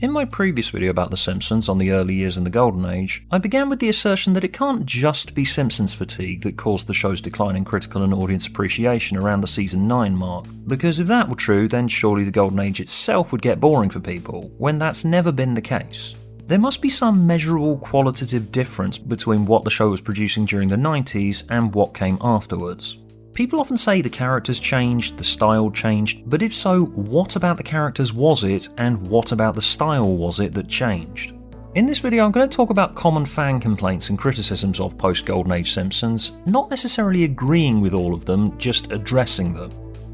In my previous video about The Simpsons on the early years in the Golden Age, I began with the assertion that it can't just be Simpsons fatigue that caused the show's decline in critical and audience appreciation around the season 9 mark, because if that were true then surely the Golden Age itself would get boring for people, when that's never been the case. There must be some measurable qualitative difference between what the show was producing during the 90s and what came afterwards. People often say the characters changed, the style changed, but if so, what about the characters was it, and what about the style was it that changed? In this video I'm going to talk about common fan complaints and criticisms of post-Golden Age Simpsons, not necessarily agreeing with all of them, just addressing them.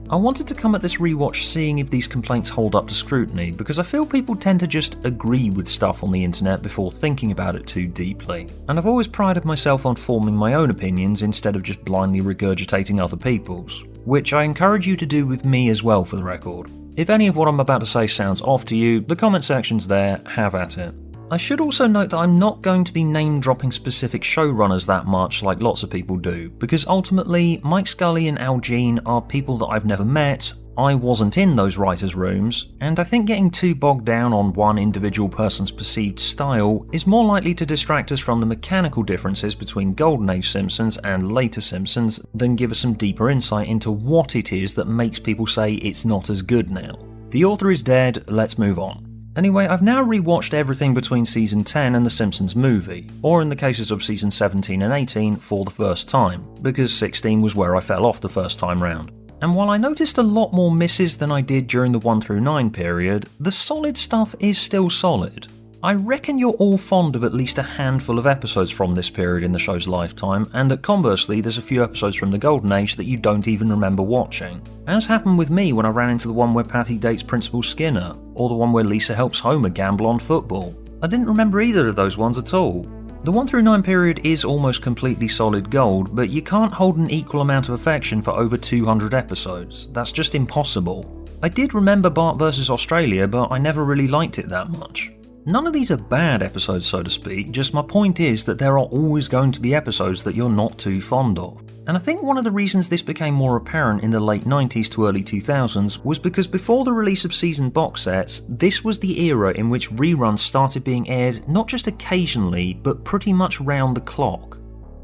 I wanted to come at this rewatch seeing if these complaints hold up to scrutiny, because I feel people tend to just agree with stuff on the internet before thinking about it too deeply, and I've always prided myself on forming my own opinions instead of just blindly regurgitating other people's, which I encourage you to do with me as well for the record. If any of what I'm about to say sounds off to you, the comment section's there, have at it. I should also note that I'm not going to be name-dropping specific showrunners that much like lots of people do, because ultimately, Mike Scully and Al Jean are people that I've never met, I wasn't in those writers' rooms, and I think getting too bogged down on one individual person's perceived style is more likely to distract us from the mechanical differences between Golden Age Simpsons and later Simpsons than give us some deeper insight into what it is that makes people say it's not as good now. The author is dead, let's move on. Anyway, I've now rewatched everything between Season 10 and The Simpsons movie, or in the cases of Season 17 and 18, for the first time, because 16 was where I fell off the first time round. And while I noticed a lot more misses than I did during the 1 through 9 period, the solid stuff is still solid. I reckon you're all fond of at least a handful of episodes from this period in the show's lifetime, and that conversely there's a few episodes from the Golden Age that you don't even remember watching. As happened with me when I ran into the one where Patty dates Principal Skinner, or the one where Lisa helps Homer gamble on football. I didn't remember either of those ones at all. The 1 through 9 period is almost completely solid gold, but you can't hold an equal amount of affection for over 200 episodes. That's just impossible. I did remember Bart vs Australia, but I never really liked it that much. None of these are bad episodes, so to speak, just my point is that there are always going to be episodes that you're not too fond of. And I think one of the reasons this became more apparent in the late 90s to early 2000s was because before the release of season box sets, this was the era in which reruns started being aired not just occasionally, but pretty much round the clock.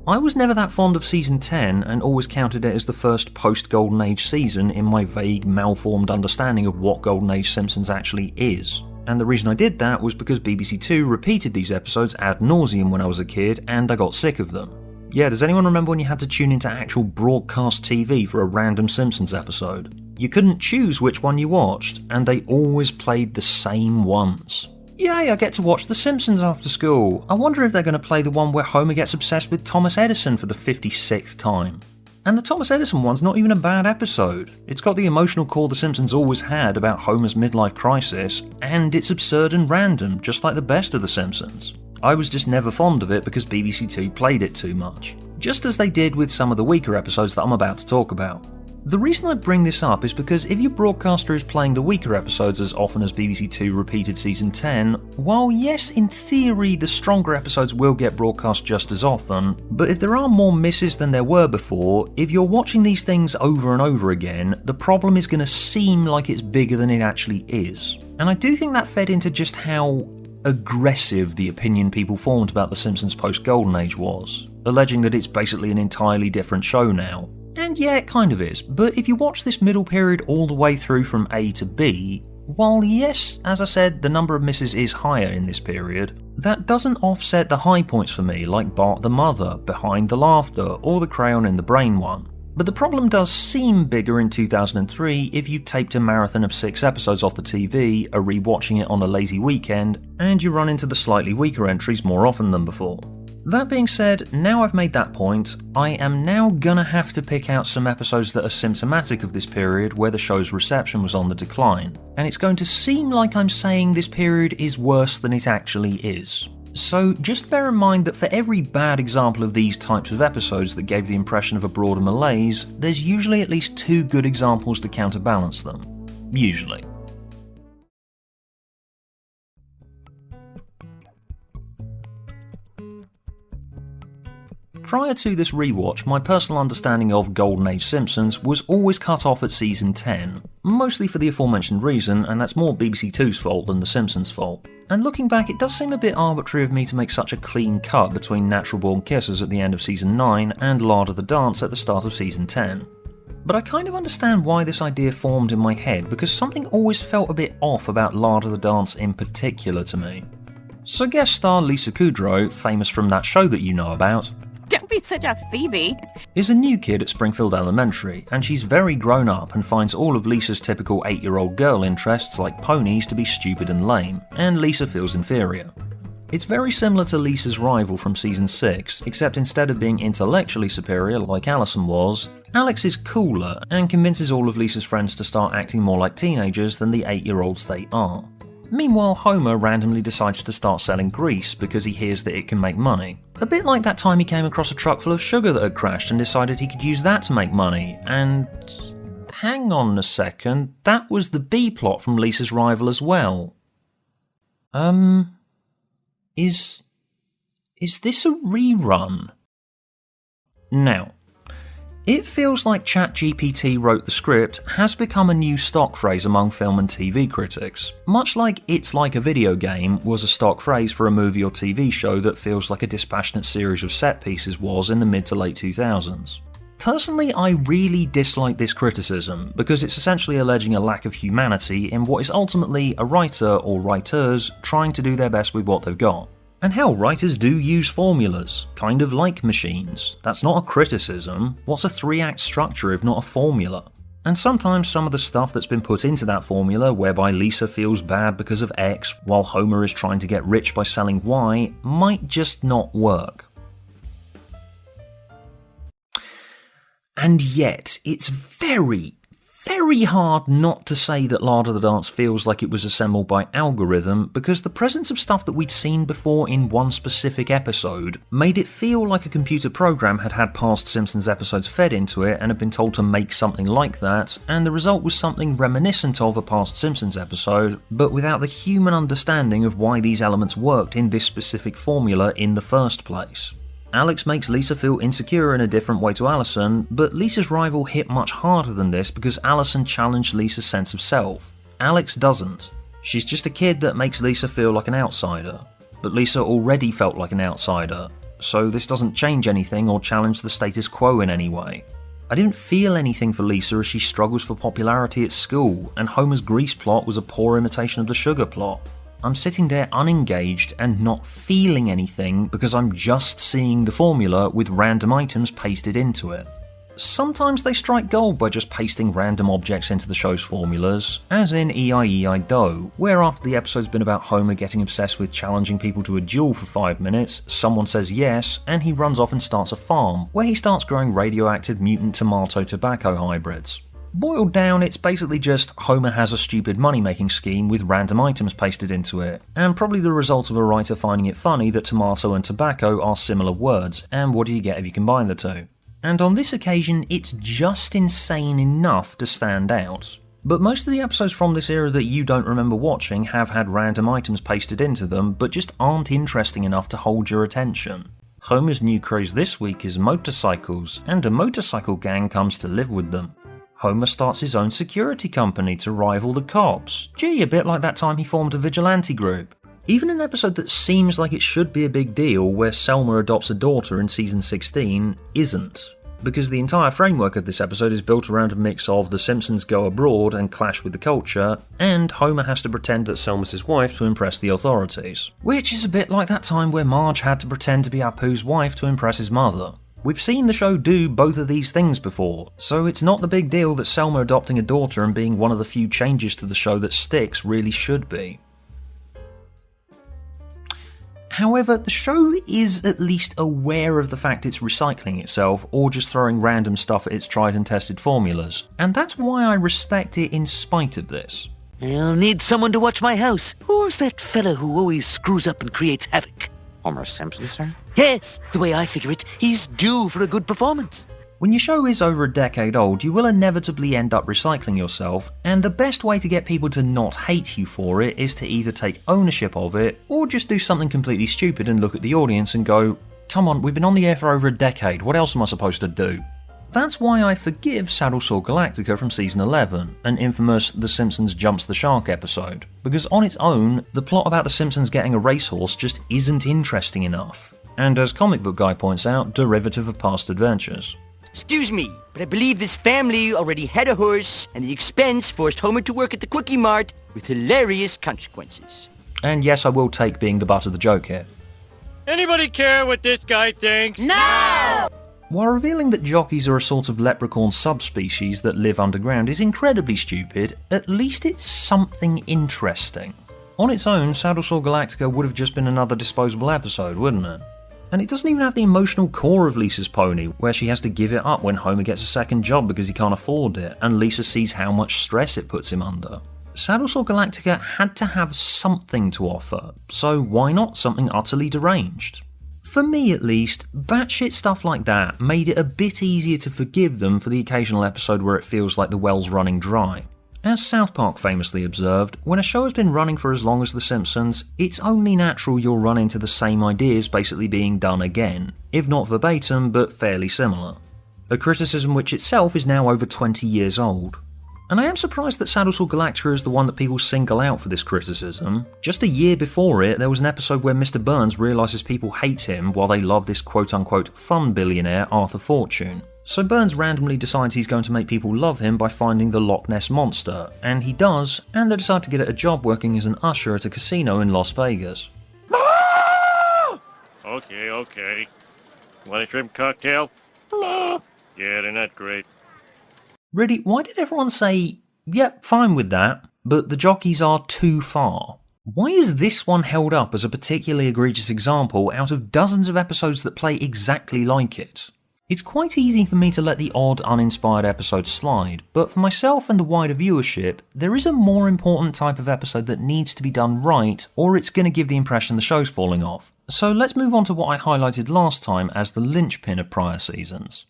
I was never that fond of season 10 and always counted it as the first post-Golden Age season in my vague, malformed understanding of what Golden Age Simpsons actually is. And the reason I did that was because BBC Two repeated these episodes ad nauseum when I was a kid and I got sick of them. Yeah, does anyone remember when you had to tune into actual broadcast TV for a random Simpsons episode? You couldn't choose which one you watched, and they always played the same ones. Yay, I get to watch The Simpsons after school. I wonder if they're going to play the one where Homer gets obsessed with Thomas Edison for the 56th time. And the Thomas Edison one's not even a bad episode. It's got the emotional core The Simpsons always had about Homer's midlife crisis, and it's absurd and random, just like the best of The Simpsons. I was just never fond of it because BBC Two played it too much, just as they did with some of the weaker episodes that I'm about to talk about. The reason I bring this up is because if your broadcaster is playing the weaker episodes as often as BBC Two repeated season 10, while yes, in theory the stronger episodes will get broadcast just as often, but if there are more misses than there were before, if you're watching these things over and over again, the problem is going to seem like it's bigger than it actually is. And I do think that fed into just how aggressive the opinion people formed about The Simpsons post-Golden Age was, alleging that it's basically an entirely different show now. And yeah, it kind of is, but if you watch this middle period all the way through from A to B, while yes, as I said, the number of misses is higher in this period, that doesn't offset the high points for me, like Bart the Mother, Behind the Laughter, or the Crayon in the Brain one. But the problem does seem bigger in 2003 if you taped a marathon of 6 episodes off the TV, are rewatching it on a lazy weekend, and you run into the slightly weaker entries more often than before. That being said, now I've made that point, I am now gonna have to pick out some episodes that are symptomatic of this period where the show's reception was on the decline, and it's going to seem like I'm saying this period is worse than it actually is. So just bear in mind that for every bad example of these types of episodes that gave the impression of a broader malaise, there's usually at least 2 good examples to counterbalance them. Usually. prior to this rewatch, my personal understanding of Golden Age Simpsons was always cut off at season 10, mostly for the aforementioned reason, and that's more BBC Two's fault than The Simpsons' fault. And looking back, it does seem a bit arbitrary of me to make such a clean cut between Natural Born Kissers at the end of season 9 and Lard of the Dance at the start of season 10. But I kind of understand why this idea formed in my head, because something always felt a bit off about Lard of the Dance in particular to me. So guest star Lisa Kudrow, famous from that show that you know about, don't be such a Phoebe, is a new kid at Springfield Elementary, and she's very grown up and finds all of Lisa's typical 8-year-old girl interests like ponies to be stupid and lame, and Lisa feels inferior. It's very similar to Lisa's rival from season 6, except instead of being intellectually superior like Allison was, Alex is cooler and convinces all of Lisa's friends to start acting more like teenagers than the 8-year-olds they are. Meanwhile, Homer randomly decides to start selling grease because he hears that it can make money. A bit like that time he came across a truck full of sugar that had crashed and decided he could use that to make money, and... hang on a second, that was the B-plot from Lisa's rival as well. Is this a rerun? Now, it feels like ChatGPT wrote the script has become a new stock phrase among film and TV critics, much like "it's like a video game" was a stock phrase for a movie or TV show that feels like a dispassionate series of set pieces was in the mid to late 2000s. Personally, I really dislike this criticism because it's essentially alleging a lack of humanity in what is ultimately a writer or writers trying to do their best with what they've got. And hell, writers do use formulas, kind of like machines. That's not a criticism. What's a 3-act structure if not a formula? And sometimes some of the stuff that's been put into that formula, whereby Lisa feels bad because of X while Homer is trying to get rich by selling Y, might just not work. And yet, it's very hard not to say that Lard of the Dance feels like it was assembled by algorithm, because the presence of stuff that we'd seen before in one specific episode made it feel like a computer program had had past Simpsons episodes fed into it and had been told to make something like that, and the result was something reminiscent of a past Simpsons episode, but without the human understanding of why these elements worked in this specific formula in the first place. Alex makes Lisa feel insecure in a different way to Allison, but Lisa's rival hit much harder than this because Allison challenged Lisa's sense of self. Alex doesn't. She's just a kid that makes Lisa feel like an outsider. But Lisa already felt like an outsider, so this doesn't change anything or challenge the status quo in any way. I didn't feel anything for Lisa as she struggles for popularity at school, and Homer's grease plot was a poor imitation of the sugar plot. I'm sitting there unengaged and not feeling anything because I'm just seeing the formula with random items pasted into it. Sometimes they strike gold by just pasting random objects into the show's formulas, as in E.I.E.I.D.O., where after the episode's been about Homer getting obsessed with challenging people to a duel for 5 minutes, someone says yes, and he runs off and starts a farm, where he starts growing radioactive mutant tomato tobacco hybrids. Boiled down, it's basically just Homer has a stupid money-making scheme with random items pasted into it, and probably the result of a writer finding it funny that tomato and tobacco are similar words, and what do you get if you combine the two? And on this occasion, it's just insane enough to stand out. But most of the episodes from this era that you don't remember watching have had random items pasted into them, but just aren't interesting enough to hold your attention. Homer's new craze this week is motorcycles, and a motorcycle gang comes to live with them. Homer starts his own security company to rival the cops. Gee, a bit like that time he formed a vigilante group. Even an episode that seems like it should be a big deal, where Selma adopts a daughter in season 16, isn't. Because the entire framework of this episode is built around a mix of the Simpsons go abroad and clash with the culture, and Homer has to pretend that Selma's his wife to impress the authorities. Which is a bit like that time where Marge had to pretend to be Apu's wife to impress his mother. We've seen the show do both of these things before, so it's not the big deal that Selma adopting a daughter and being one of the few changes to the show that sticks really should be. However, the show is at least aware of the fact it's recycling itself or just throwing random stuff at its tried and tested formulas, and that's why I respect it in spite of this. I'll need someone to watch my house. Who's that fella who always screws up and creates havoc? Homer Simpson, sir? Yes, the way I figure it, he's due for a good performance. When your show is over a decade old, you will inevitably end up recycling yourself, and the best way to get people to not hate you for it is to either take ownership of it, or just do something completely stupid and look at the audience and go, Come on, we've been on the air for over a decade, what else am I supposed to do? That's why I forgive Saddle Sore Galactica from season 11, an infamous The Simpsons Jumps the Shark episode, because on its own, the plot about the Simpsons getting a racehorse just isn't interesting enough, and as Comic Book Guy points out, derivative of past adventures. Excuse me, but I believe this family already had a horse, and the expense forced Homer to work at the Quickie Mart with hilarious consequences. And yes, I will take being the butt of the joke here. Anybody care what this guy thinks? No! While revealing that jockeys are a sort of leprechaun subspecies that live underground is incredibly stupid, at least it's something interesting. On its own, Saddle Sore Galactica would have just been another disposable episode, wouldn't it? And it doesn't even have the emotional core of Lisa's pony, where she has to give it up when Homer gets a second job because he can't afford it, and Lisa sees how much stress it puts him under. Saddle Sore Galactica had to have something to offer, so why not something utterly deranged? For me at least, batshit stuff like that made it a bit easier to forgive them for the occasional episode where it feels like the well's running dry. As South Park famously observed, when a show has been running for as long as The Simpsons, it's only natural you'll run into the same ideas basically being done again, if not verbatim, but fairly similar. A criticism which itself is now over 20 years old. And I am surprised that Saddle Sore Galactica is the one that people single out for this criticism. Just a year before it, there was an episode where Mr. Burns realises people hate him while they love this quote-unquote fun billionaire Arthur Fortune. So Burns randomly decides he's going to make people love him by finding the Loch Ness Monster, and he does, and they decide to get a job working as an usher at a casino in Las Vegas. Okay. Want a shrimp cocktail? Yeah, they're not great. Really, why did everyone say, yep, fine with that, but the jockeys are too far? Why is this one held up as a particularly egregious example out of dozens of episodes that play exactly like it? It's quite easy for me to let the odd uninspired episode slide, but for myself and the wider viewership, there is a more important type of episode that needs to be done right, or it's going to give the impression the show's falling off. So let's move on to what I highlighted last time as the linchpin of prior seasons.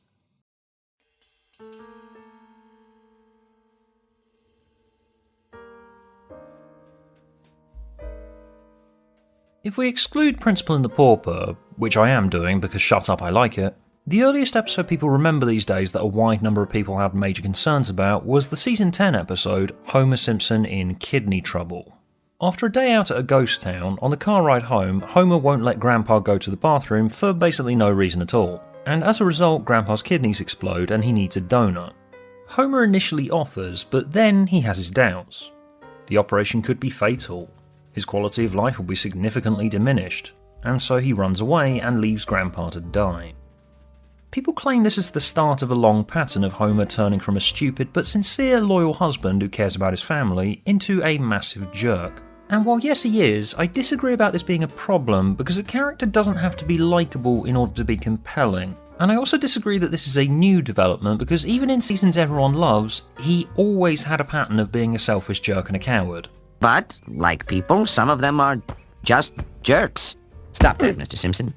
If we exclude Principal and the Pauper, which I am doing because shut up I like it, the earliest episode people remember these days that a wide number of people had major concerns about was the season 10 episode Homer Simpson in Kidney Trouble. After a day out at a ghost town, on the car ride home, Homer won't let Grandpa go to the bathroom for basically no reason at all, and as a result Grandpa's kidneys explode and he needs a donor. Homer initially offers, but then he has his doubts. The operation could be fatal. His quality of life will be significantly diminished, and so he runs away and leaves Grandpa to die. People claim this is the start of a long pattern of Homer turning from a stupid but sincere loyal husband who cares about his family into a massive jerk. And while yes he is, I disagree about this being a problem because a character doesn't have to be likeable in order to be compelling. And I also disagree that this is a new development because even in seasons everyone loves, he always had a pattern of being a selfish jerk and a coward. But, like people, some of them are just jerks. Stop that, Mr. Simpson.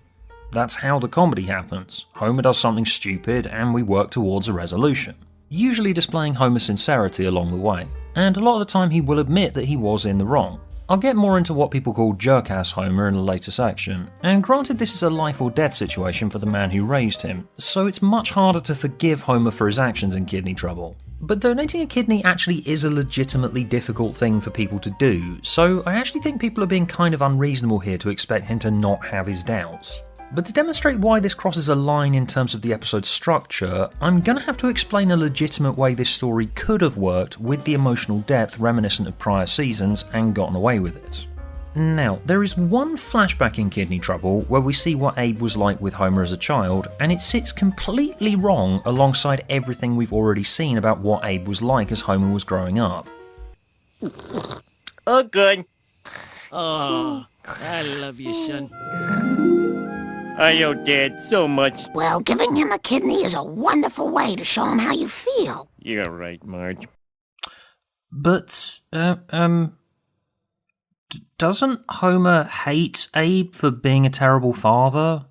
That's how the comedy happens. Homer does something stupid and we work towards a resolution, usually displaying Homer's sincerity along the way, and a lot of the time he will admit that he was in the wrong. I'll get more into what people call Jerkass Homer in a later section, and granted this is a life or death situation for the man who raised him, so it's much harder to forgive Homer for his actions in Kidney Trouble. But donating a kidney actually is a legitimately difficult thing for people to do, so I actually think people are being kind of unreasonable here to expect him to not have his doubts. But to demonstrate why this crosses a line in terms of the episode's structure, I'm going to have to explain a legitimate way this story could have worked with the emotional depth reminiscent of prior seasons and gotten away with it. Now, there is one flashback in Kidney Trouble where we see what Abe was like with Homer as a child, and it sits completely wrong alongside everything we've already seen about what Abe was like as Homer was growing up. Oh, good. Oh, I love you, son. I owe Dad so much. Well, giving him a kidney is a wonderful way to show him how you feel. You're right, Marge. But, doesn't Homer hate Abe for being a terrible father?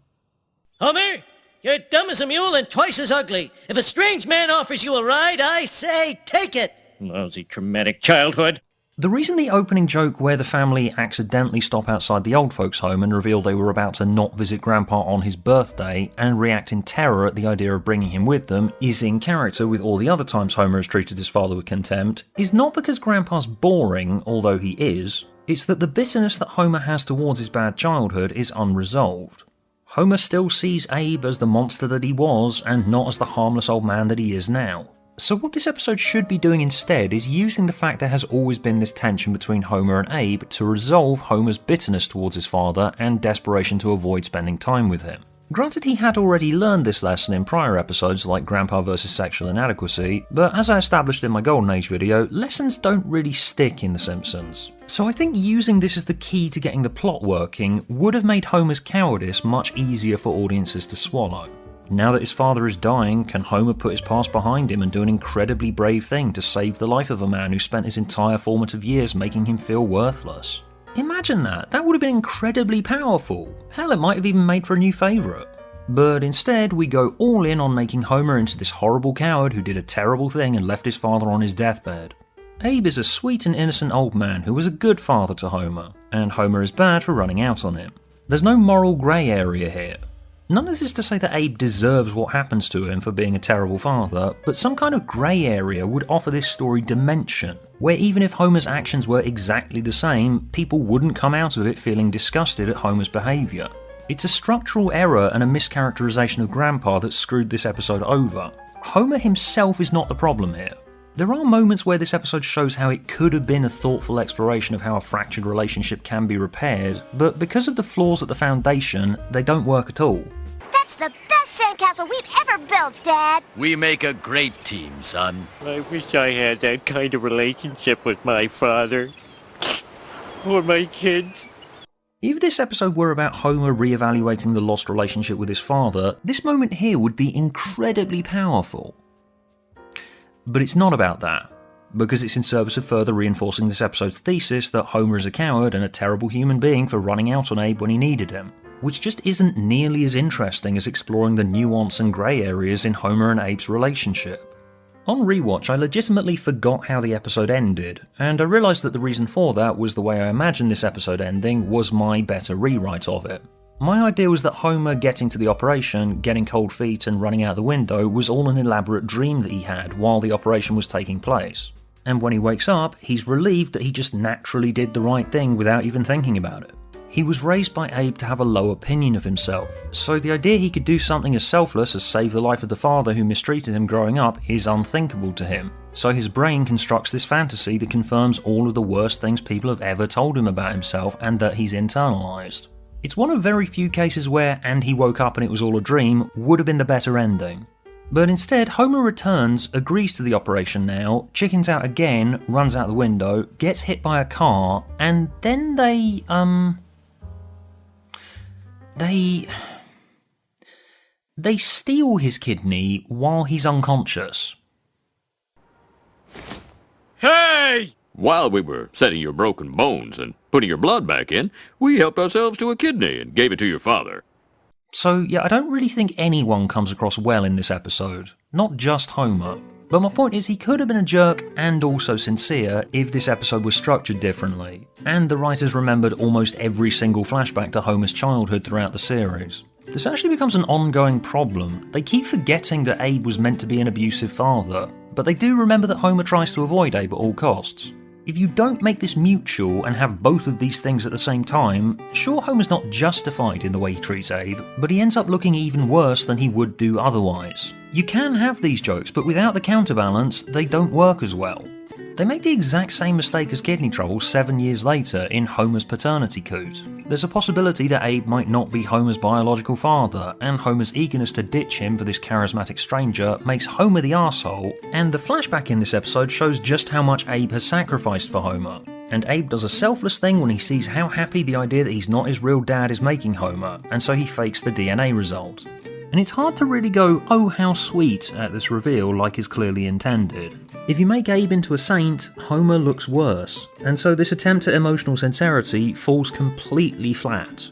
Homer, you're dumb as a mule and twice as ugly. If a strange man offers you a ride, I say take it. Lousy traumatic childhood. The reason the opening joke where the family accidentally stop outside the old folks' home and reveal they were about to not visit Grandpa on his birthday and react in terror at the idea of bringing him with them is in character with all the other times Homer has treated his father with contempt is not because Grandpa's boring, although he is, it's that the bitterness that Homer has towards his bad childhood is unresolved. Homer still sees Abe as the monster that he was and not as the harmless old man that he is now. So what this episode should be doing instead is using the fact there has always been this tension between Homer and Abe to resolve Homer's bitterness towards his father and desperation to avoid spending time with him. Granted, he had already learned this lesson in prior episodes like Grandpa vs. Sexual Inadequacy, but as I established in my Golden Age video, lessons don't really stick in The Simpsons. So I think using this as the key to getting the plot working would have made Homer's cowardice much easier for audiences to swallow. Now that his father is dying, can Homer put his past behind him and do an incredibly brave thing to save the life of a man who spent his entire formative years making him feel worthless? Imagine that would have been incredibly powerful. Hell, it might have even made for a new favourite. But instead, we go all in on making Homer into this horrible coward who did a terrible thing and left his father on his deathbed. Abe is a sweet and innocent old man who was a good father to Homer, and Homer is bad for running out on him. There's no moral grey area here. None of this is to say that Abe deserves what happens to him for being a terrible father, but some kind of grey area would offer this story dimension, where even if Homer's actions were exactly the same, people wouldn't come out of it feeling disgusted at Homer's behaviour. It's a structural error and a mischaracterization of Grandpa that screwed this episode over. Homer himself is not the problem here. There are moments where this episode shows how it could have been a thoughtful exploration of how a fractured relationship can be repaired, but because of the flaws at the foundation, they don't work at all. That's the best sandcastle we've ever built, Dad. We make a great team, son. I wish I had that kind of relationship with my father. Or my kids. If this episode were about Homer re-evaluating the lost relationship with his father, this moment here would be incredibly powerful. But it's not about that, because it's in service of further reinforcing this episode's thesis that Homer is a coward and a terrible human being for running out on Abe when he needed him, which just isn't nearly as interesting as exploring the nuance and grey areas in Homer and Abe's relationship. On rewatch, I legitimately forgot how the episode ended, and I realised that the reason for that was the way I imagined this episode ending was my better rewrite of it. My idea was that Homer getting to the operation, getting cold feet and running out the window was all an elaborate dream that he had while the operation was taking place. And when he wakes up, he's relieved that he just naturally did the right thing without even thinking about it. He was raised by Abe to have a low opinion of himself, so the idea he could do something as selfless as save the life of the father who mistreated him growing up is unthinkable to him. So his brain constructs this fantasy that confirms all of the worst things people have ever told him about himself and that he's internalised. It's one of very few cases where "and he woke up and it was all a dream" would have been the better ending. But instead, Homer returns, agrees to the operation now, chickens out again, runs out the window, gets hit by a car, and then they steal his kidney while he's unconscious. Hey! While we were setting your broken bones and putting your blood back in, we helped ourselves to a kidney and gave it to your father. So yeah, I don't really think anyone comes across well in this episode, not just Homer. But my point is he could have been a jerk and also sincere if this episode was structured differently, and the writers remembered almost every single flashback to Homer's childhood throughout the series. This actually becomes an ongoing problem. They keep forgetting that Abe was meant to be an abusive father, but they do remember that Homer tries to avoid Abe at all costs. If you don't make this mutual and have both of these things at the same time, sure, Homer's not justified in the way he treats Abe, but he ends up looking even worse than he would do otherwise. You can have these jokes, but without the counterbalance, they don't work as well. They make the exact same mistake as kidney trouble 7 years later in Homer's paternity coot. There's a possibility that Abe might not be Homer's biological father, and Homer's eagerness to ditch him for this charismatic stranger makes Homer the arsehole, and the flashback in this episode shows just how much Abe has sacrificed for Homer. And Abe does a selfless thing when he sees how happy the idea that he's not his real dad is making Homer, and so he fakes the DNA result. And it's hard to really go, oh how sweet, at this reveal like is clearly intended. If you make Abe into a saint, Homer looks worse, and so this attempt at emotional sincerity falls completely flat.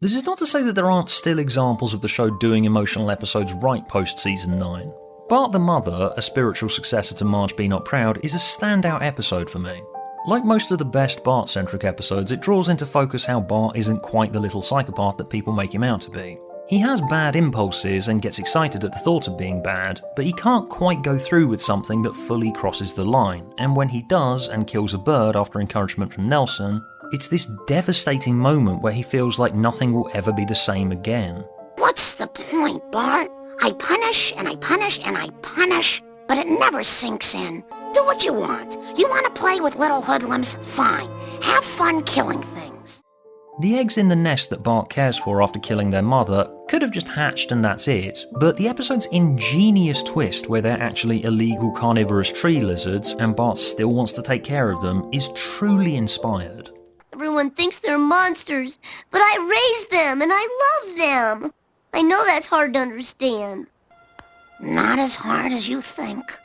This is not to say that there aren't still examples of the show doing emotional episodes right post season 9. Bart the Mother, a spiritual successor to Marge Be Not Proud, is a standout episode for me. Like most of the best Bart-centric episodes, it draws into focus how Bart isn't quite the little psychopath that people make him out to be. He has bad impulses and gets excited at the thought of being bad, but he can't quite go through with something that fully crosses the line, and when he does and kills a bird after encouragement from Nelson, it's this devastating moment where he feels like nothing will ever be the same again. What's the point, Bart? I punish and I punish and I punish, but it never sinks in. Do what you want. You want to play with little hoodlums? Fine. Have fun killing things. The eggs in the nest that Bart cares for after killing their mother could have just hatched and that's it, but the episode's ingenious twist where they're actually illegal carnivorous tree lizards and Bart still wants to take care of them is truly inspired. Everyone thinks they're monsters, but I raised them and I love them. I know that's hard to understand. Not as hard as you think.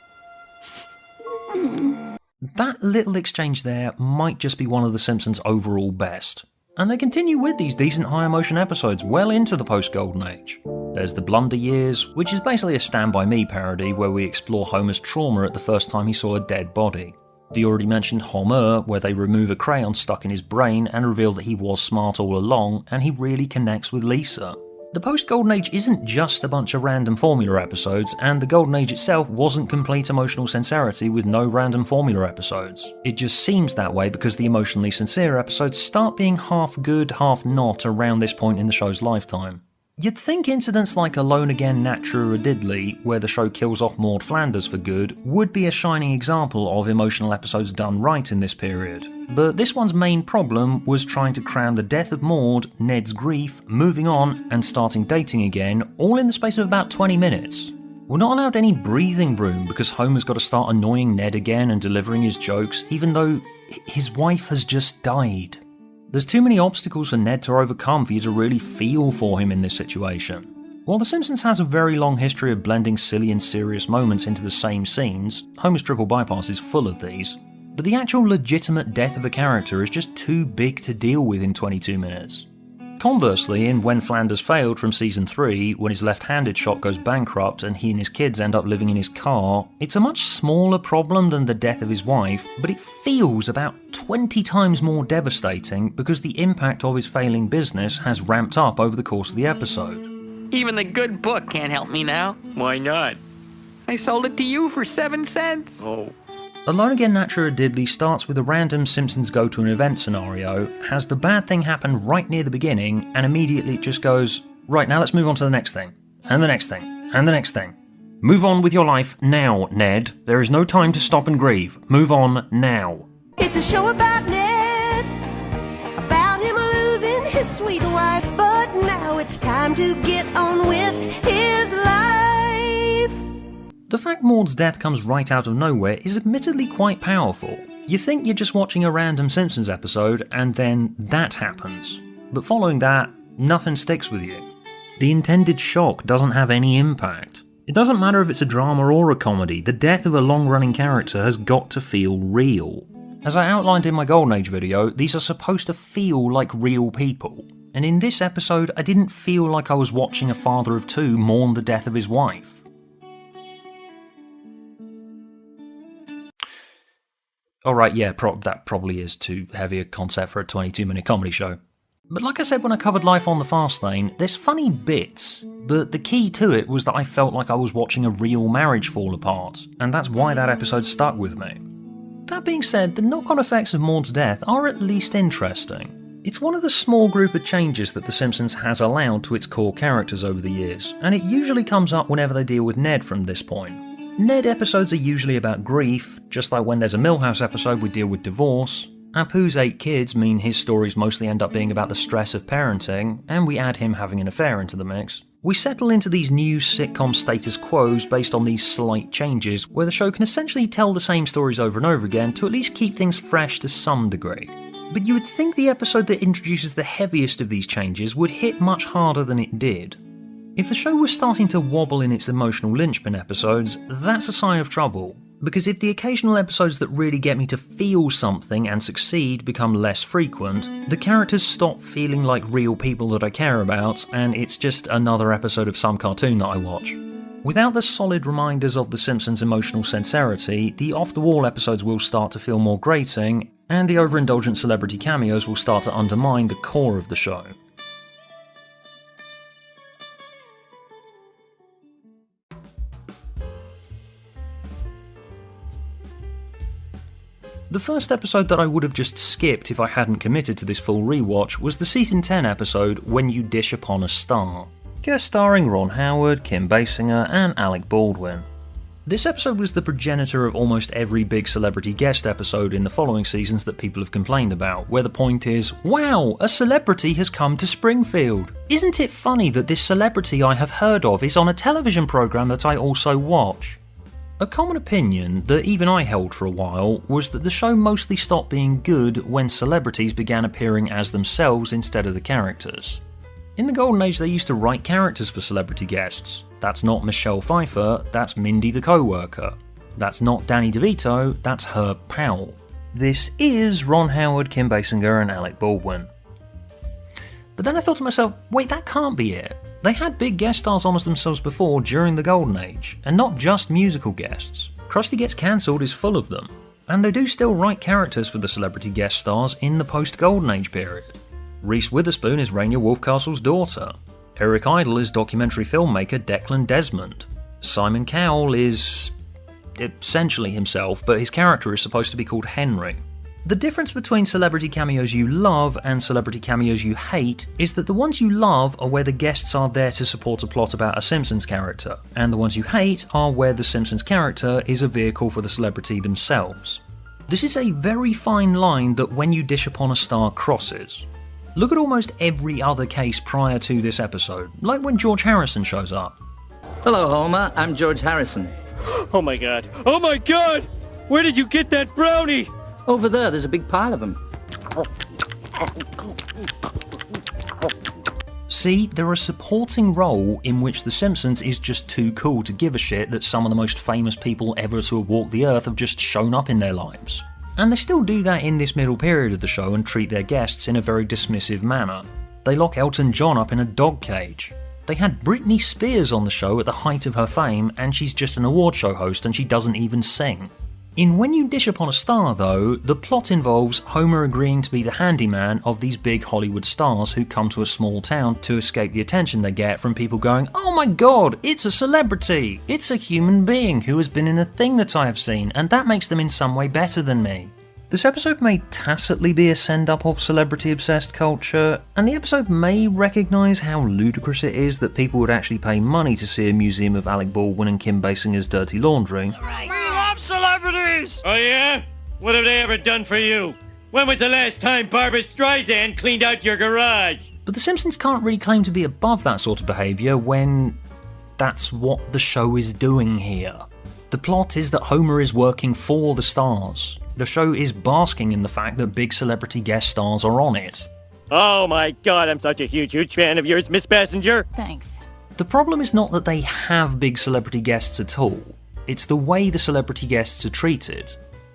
That little exchange there might just be one of The Simpsons' overall best. And they continue with these decent high emotion episodes well into the post-Golden Age. There's The Blunder Years, which is basically a Stand By Me parody where we explore Homer's trauma at the first time he saw a dead body. The already mentioned Homer, where they remove a crayon stuck in his brain and reveal that he was smart all along and he really connects with Lisa. The post-Golden Age isn't just a bunch of random formula episodes, and the Golden Age itself wasn't complete emotional sincerity with no random formula episodes. It just seems that way because the emotionally sincere episodes start being half good, half not around this point in the show's lifetime. You'd think incidents like Alone Again Natura Diddley, where the show kills off Maud Flanders for good, would be a shining example of emotional episodes done right in this period. But this one's main problem was trying to cram the death of Maud, Ned's grief, moving on, and starting dating again, all in the space of about 20 minutes. We're not allowed any breathing room because Homer's got to start annoying Ned again and delivering his jokes, even though his wife has just died. There's too many obstacles for Ned to overcome for you to really feel for him in this situation. While The Simpsons has a very long history of blending silly and serious moments into the same scenes, Homer's Triple Bypass is full of these, but the actual legitimate death of a character is just too big to deal with in 22 minutes. Conversely, in When Flanders Failed from Season 3, when his left-handed shot goes bankrupt and he and his kids end up living in his car, it's a much smaller problem than the death of his wife, but it feels about 20 times more devastating because the impact of his failing business has ramped up over the course of the episode. Even the good book can't help me now. Why not? I sold it to you for 7 cents. Oh. Alone Again Natura Diddley starts with a random Simpsons go to an event scenario, has the bad thing happen right near the beginning, and immediately it just goes, right, now let's move on to the next thing, and the next thing, and the next thing. Move on with your life now, Ned. There is no time to stop and grieve. Move on now. It's a show about Ned, about him losing his sweet wife, but now it's time to get on with his life. The fact Maud's death comes right out of nowhere is admittedly quite powerful. You think you're just watching a random Simpsons episode, and then that happens. But following that, nothing sticks with you. The intended shock doesn't have any impact. It doesn't matter if it's a drama or a comedy, the death of a long-running character has got to feel real. As I outlined in my Golden Age video, these are supposed to feel like real people. And in this episode, I didn't feel like I was watching a father of two mourn the death of his wife. Alright, yeah, that probably is too heavy a concept for a 22-minute comedy show. But like I said when I covered Life on the Fast Lane, there's funny bits, but the key to it was that I felt like I was watching a real marriage fall apart, and that's why that episode stuck with me. That being said, the knock-on effects of Maud's death are at least interesting. It's one of the small group of changes that The Simpsons has allowed to its core characters over the years, and it usually comes up whenever they deal with Ned from this point. Ned episodes are usually about grief, just like when there's a Milhouse episode we deal with divorce. Apu's 8 kids mean his stories mostly end up being about the stress of parenting, and we add him having an affair into the mix. We settle into these new sitcom status quos based on these slight changes, where the show can essentially tell the same stories over and over again to at least keep things fresh to some degree. But you would think the episode that introduces the heaviest of these changes would hit much harder than it did. If the show was starting to wobble in its emotional linchpin episodes, that's a sign of trouble. Because if the occasional episodes that really get me to feel something and succeed become less frequent, the characters stop feeling like real people that I care about, and it's just another episode of some cartoon that I watch. Without the solid reminders of The Simpsons' emotional sincerity, the off-the-wall episodes will start to feel more grating, and the overindulgent celebrity cameos will start to undermine the core of the show. The first episode that I would have just skipped if I hadn't committed to this full rewatch was the Season 10 episode, When You Dish Upon a Star, guest starring Ron Howard, Kim Basinger and Alec Baldwin. This episode was the progenitor of almost every big celebrity guest episode in the following seasons that people have complained about, where the point is, wow, a celebrity has come to Springfield. Isn't it funny that this celebrity I have heard of is on a television programme that I also watch? A common opinion that even I held for a while was that the show mostly stopped being good when celebrities began appearing as themselves instead of the characters. In the Golden Age they used to write characters for celebrity guests. That's not Michelle Pfeiffer, that's Mindy the co-worker. That's not Danny DeVito, that's Herb Powell. This is Ron Howard, Kim Basinger and Alec Baldwin. But then I thought to myself, wait, that can't be it. They had big guest stars on as themselves before during the Golden Age, and not just musical guests. Krusty Gets Cancelled is full of them, and they do still write characters for the celebrity guest stars in the post-Golden Age period. Reese Witherspoon is Rainier Wolfcastle's daughter. Eric Idle is documentary filmmaker Declan Desmond. Simon Cowell is essentially himself, but his character is supposed to be called Henry. The difference between celebrity cameos you love and celebrity cameos you hate is that the ones you love are where the guests are there to support a plot about a Simpsons character, and the ones you hate are where the Simpsons character is a vehicle for the celebrity themselves. This is a very fine line that When You Dish Upon a Star crosses. Look at almost every other case prior to this episode, like when George Harrison shows up. Hello, Homer. I'm George Harrison. Oh my god! Oh my god! Where did you get that brownie? Over there, there's a big pile of them. See, they're a supporting role in which The Simpsons is just too cool to give a shit that some of the most famous people ever to have walked the earth have just shown up in their lives. And they still do that in this middle period of the show and treat their guests in a very dismissive manner. They lock Elton John up in a dog cage. They had Britney Spears on the show at the height of her fame, and she's just an award show host and she doesn't even sing. In When You Dish Upon a Star, though, the plot involves Homer agreeing to be the handyman of these big Hollywood stars who come to a small town to escape the attention they get from people going, "Oh my god, it's a celebrity! It's a human being who has been in a thing that I have seen, and that makes them in some way better than me." This episode may tacitly be a send-up of celebrity-obsessed culture, and the episode may recognise how ludicrous it is that people would actually pay money to see a museum of Alec Baldwin and Kim Basinger's dirty laundry. We love celebrities! Oh yeah? What have they ever done for you? When was the last time Barbra Streisand cleaned out your garage? But The Simpsons can't really claim to be above that sort of behaviour when that's what the show is doing here. The plot is that Homer is working for the stars. The show is basking in the fact that big celebrity guest stars are on it. Oh my god, I'm such a huge fan of yours, Miss Passenger. Thanks. The problem is not that they have big celebrity guests at all. It's the way the celebrity guests are treated.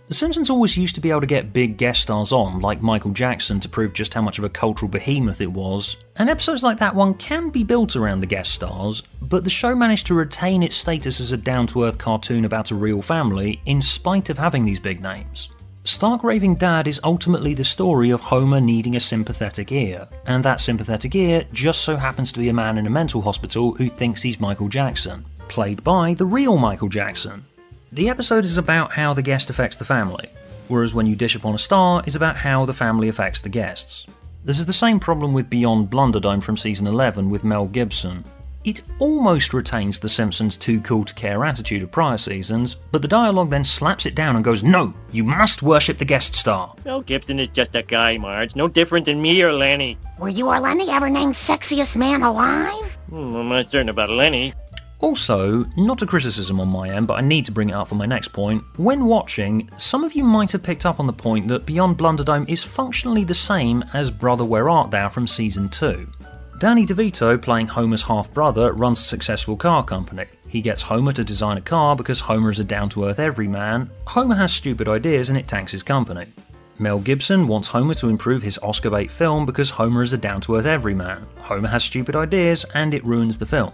The Simpsons always used to be able to get big guest stars on, like Michael Jackson, to prove just how much of a cultural behemoth it was, and episodes like that one can be built around the guest stars, but the show managed to retain its status as a down-to-earth cartoon about a real family in spite of having these big names. Stark Raving Dad is ultimately the story of Homer needing a sympathetic ear, and that sympathetic ear just so happens to be a man in a mental hospital who thinks he's Michael Jackson, played by the real Michael Jackson. The episode is about how the guest affects the family, whereas When You Dish Upon a Star is about how the family affects the guests. This is the same problem with Beyond Blunderdome from season 11 with Mel Gibson. It almost retains the Simpsons' too cool to care attitude of prior seasons, but the dialogue then slaps it down and goes, "No, you must worship the guest star." Mel Gibson is just a guy, Marge. No different than me or Lenny. Were you or Lenny ever named sexiest man alive? I'm not certain about Lenny. Also, not a criticism on my end, but I need to bring it up for my next point. When watching, some of you might have picked up on the point that Beyond Blunderdome is functionally the same as Brother Where Art Thou from season 2. Danny DeVito, playing Homer's half-brother, runs a successful car company. He gets Homer to design a car because Homer is a down-to-earth everyman. Homer has stupid ideas and it tanks his company. Mel Gibson wants Homer to improve his Oscar bait film because Homer is a down-to-earth everyman. Homer has stupid ideas and it ruins the film.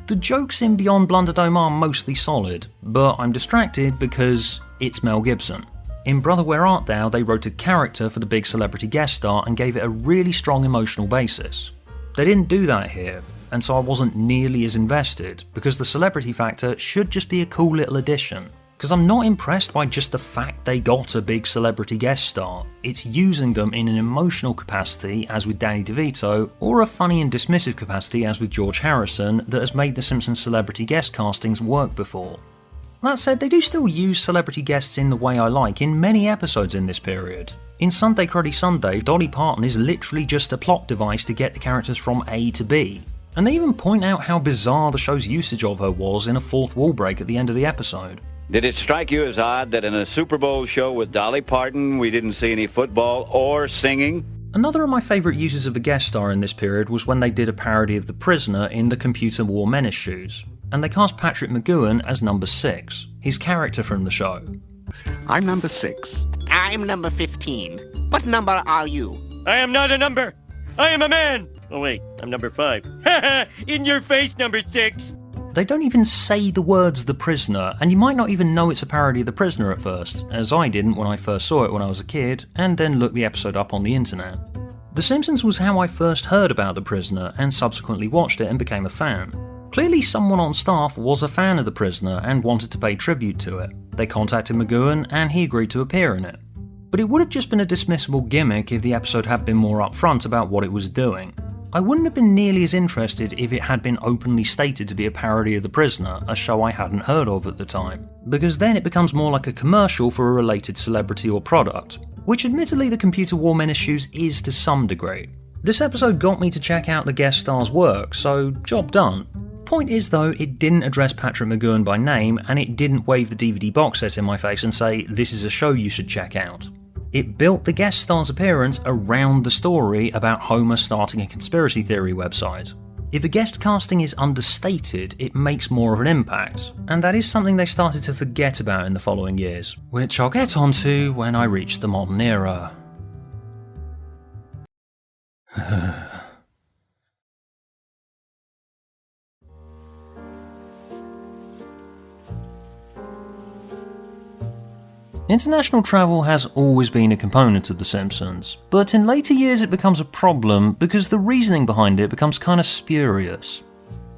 The jokes in Beyond Blunderdome are mostly solid, but I'm distracted because it's Mel Gibson. In Brother Where Art Thou, they wrote a character for the big celebrity guest star and gave it a really strong emotional basis. They didn't do that here, and so I wasn't nearly as invested, because the celebrity factor should just be a cool little addition. Because I'm not impressed by just the fact they got a big celebrity guest star, it's using them in an emotional capacity as with Danny DeVito, or a funny and dismissive capacity as with George Harrison that has made the Simpsons celebrity guest castings work before. That said, they do still use celebrity guests in the way I like in many episodes in this period. In Sunday Cruddy Sunday, Dolly Parton is literally just a plot device to get the characters from A to B. And they even point out how bizarre the show's usage of her was in a fourth wall break at the end of the episode. Did it strike you as odd that in a Super Bowl show with Dolly Parton we didn't see any football or singing? Another of my favourite uses of a guest star in this period was when they did a parody of The Prisoner in the Computer War Menace shoes, and they cast Patrick McGoohan as number 6, his character from the show. I'm number 6. I'm number 15. What number are you? I am not a number. I am a man. Oh wait, I'm number 5. In your face, number 6. They don't even say the words The Prisoner, and you might not even know it's a parody of The Prisoner at first, as I didn't when I first saw it when I was a kid, and then looked the episode up on the internet. The Simpsons was how I first heard about The Prisoner, and subsequently watched it and became a fan. Clearly someone on staff was a fan of The Prisoner and wanted to pay tribute to it. They contacted McGoohan and he agreed to appear in it. But it would have just been a dismissible gimmick if the episode had been more upfront about what it was doing. I wouldn't have been nearly as interested if it had been openly stated to be a parody of The Prisoner, a show I hadn't heard of at the time, because then it becomes more like a commercial for a related celebrity or product, which admittedly the Computer War Menace shoes is to some degree. This episode got me to check out the guest star's work, so job done. Point is though, it didn't address Patrick McGoohan by name, and it didn't wave the DVD box set in my face and say, this is a show you should check out. It built the guest star's appearance around the story about Homer starting a conspiracy theory website. If a guest casting is understated, it makes more of an impact, and that is something they started to forget about in the following years, which I'll get onto when I reach the modern era. International travel has always been a component of The Simpsons, but in later years it becomes a problem because the reasoning behind it becomes kinda spurious.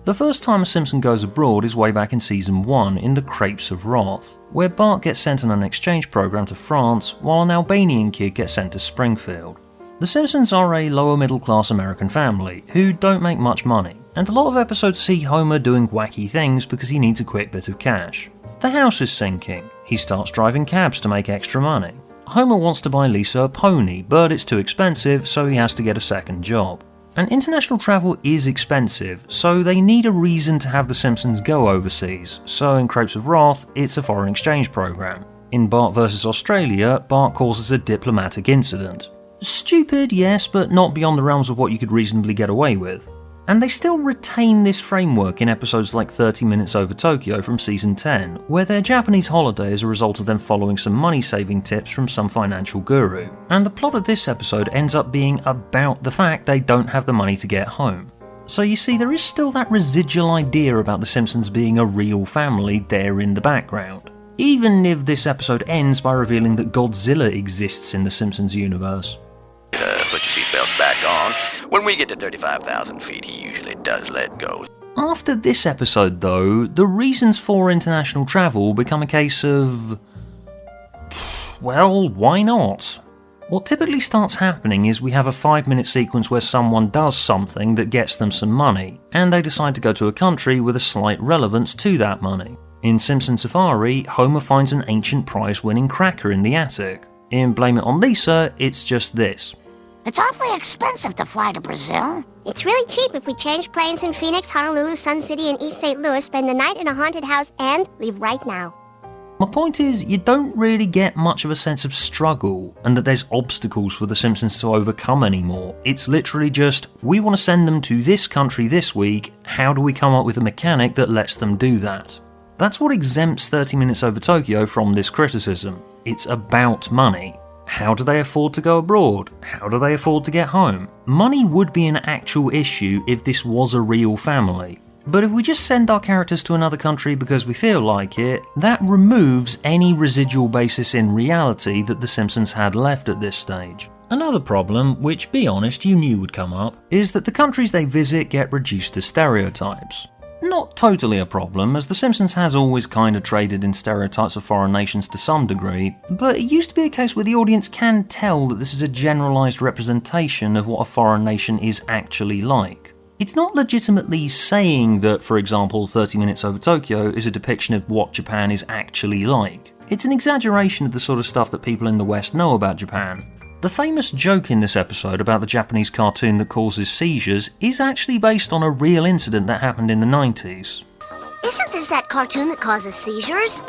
The first time a Simpson goes abroad is way back in season 1 in The Crepes of Wrath, where Bart gets sent on an exchange program to France while an Albanian kid gets sent to Springfield. The Simpsons are a lower middle class American family who don't make much money, and a lot of episodes see Homer doing wacky things because he needs a quick bit of cash. The house is sinking. He starts driving cabs to make extra money. Homer wants to buy Lisa a pony, but it's too expensive, so he has to get a second job. And international travel is expensive, so they need a reason to have the Simpsons go overseas, so in Crepes of Wrath, it's a foreign exchange program. In Bart vs Australia, Bart causes a diplomatic incident. Stupid, yes, but not beyond the realms of what you could reasonably get away with. And they still retain this framework in episodes like 30 Minutes Over Tokyo from season 10, where their Japanese holiday is a result of them following some money-saving tips from some financial guru. And the plot of this episode ends up being about the fact they don't have the money to get home. So you see, there is still that residual idea about the Simpsons being a real family there in the background. Even if this episode ends by revealing that Godzilla exists in the Simpsons universe. Put your seatbelts back on. When we get to 35,000 feet, he usually does let go. After this episode, though, the reasons for international travel become a case of... well, why not? What typically starts happening is we have a 5-minute sequence where someone does something that gets them some money, and they decide to go to a country with a slight relevance to that money. In Simpson Safari, Homer finds an ancient prize-winning cracker in the attic. In Blame It on Lisa, it's just this. It's awfully expensive to fly to Brazil. It's really cheap if we change planes in Phoenix, Honolulu, Sun City, and East St. Louis, spend the night in a haunted house, and leave right now. My point is, you don't really get much of a sense of struggle, and that there's obstacles for the Simpsons to overcome anymore. It's literally just, we want to send them to this country this week, how do we come up with a mechanic that lets them do that? That's what exempts 30 Minutes Over Tokyo from this criticism. It's about money. How do they afford to go abroad? How do they afford to get home? Money would be an actual issue if this was a real family. But if we just send our characters to another country because we feel like it, that removes any residual basis in reality that The Simpsons had left at this stage. Another problem, which be honest you knew would come up, is that the countries they visit get reduced to stereotypes. Not totally a problem, as The Simpsons has always kind of traded in stereotypes of foreign nations to some degree, but it used to be a case where the audience can tell that this is a generalised representation of what a foreign nation is actually like. It's not legitimately saying that, for example, 30 Minutes Over Tokyo is a depiction of what Japan is actually like. It's an exaggeration of the sort of stuff that people in the West know about Japan. The famous joke in this episode about the Japanese cartoon that causes seizures is actually based on a real incident that happened in the 90s. Isn't this that cartoon that causes seizures?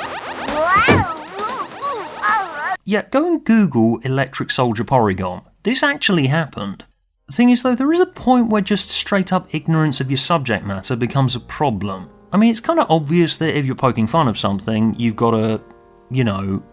Yeah, go and Google Electric Soldier Porygon. This actually happened. The thing is though, there is a point where just straight up ignorance of your subject matter becomes a problem. I mean, it's kind of obvious that if you're poking fun of something, you've got to,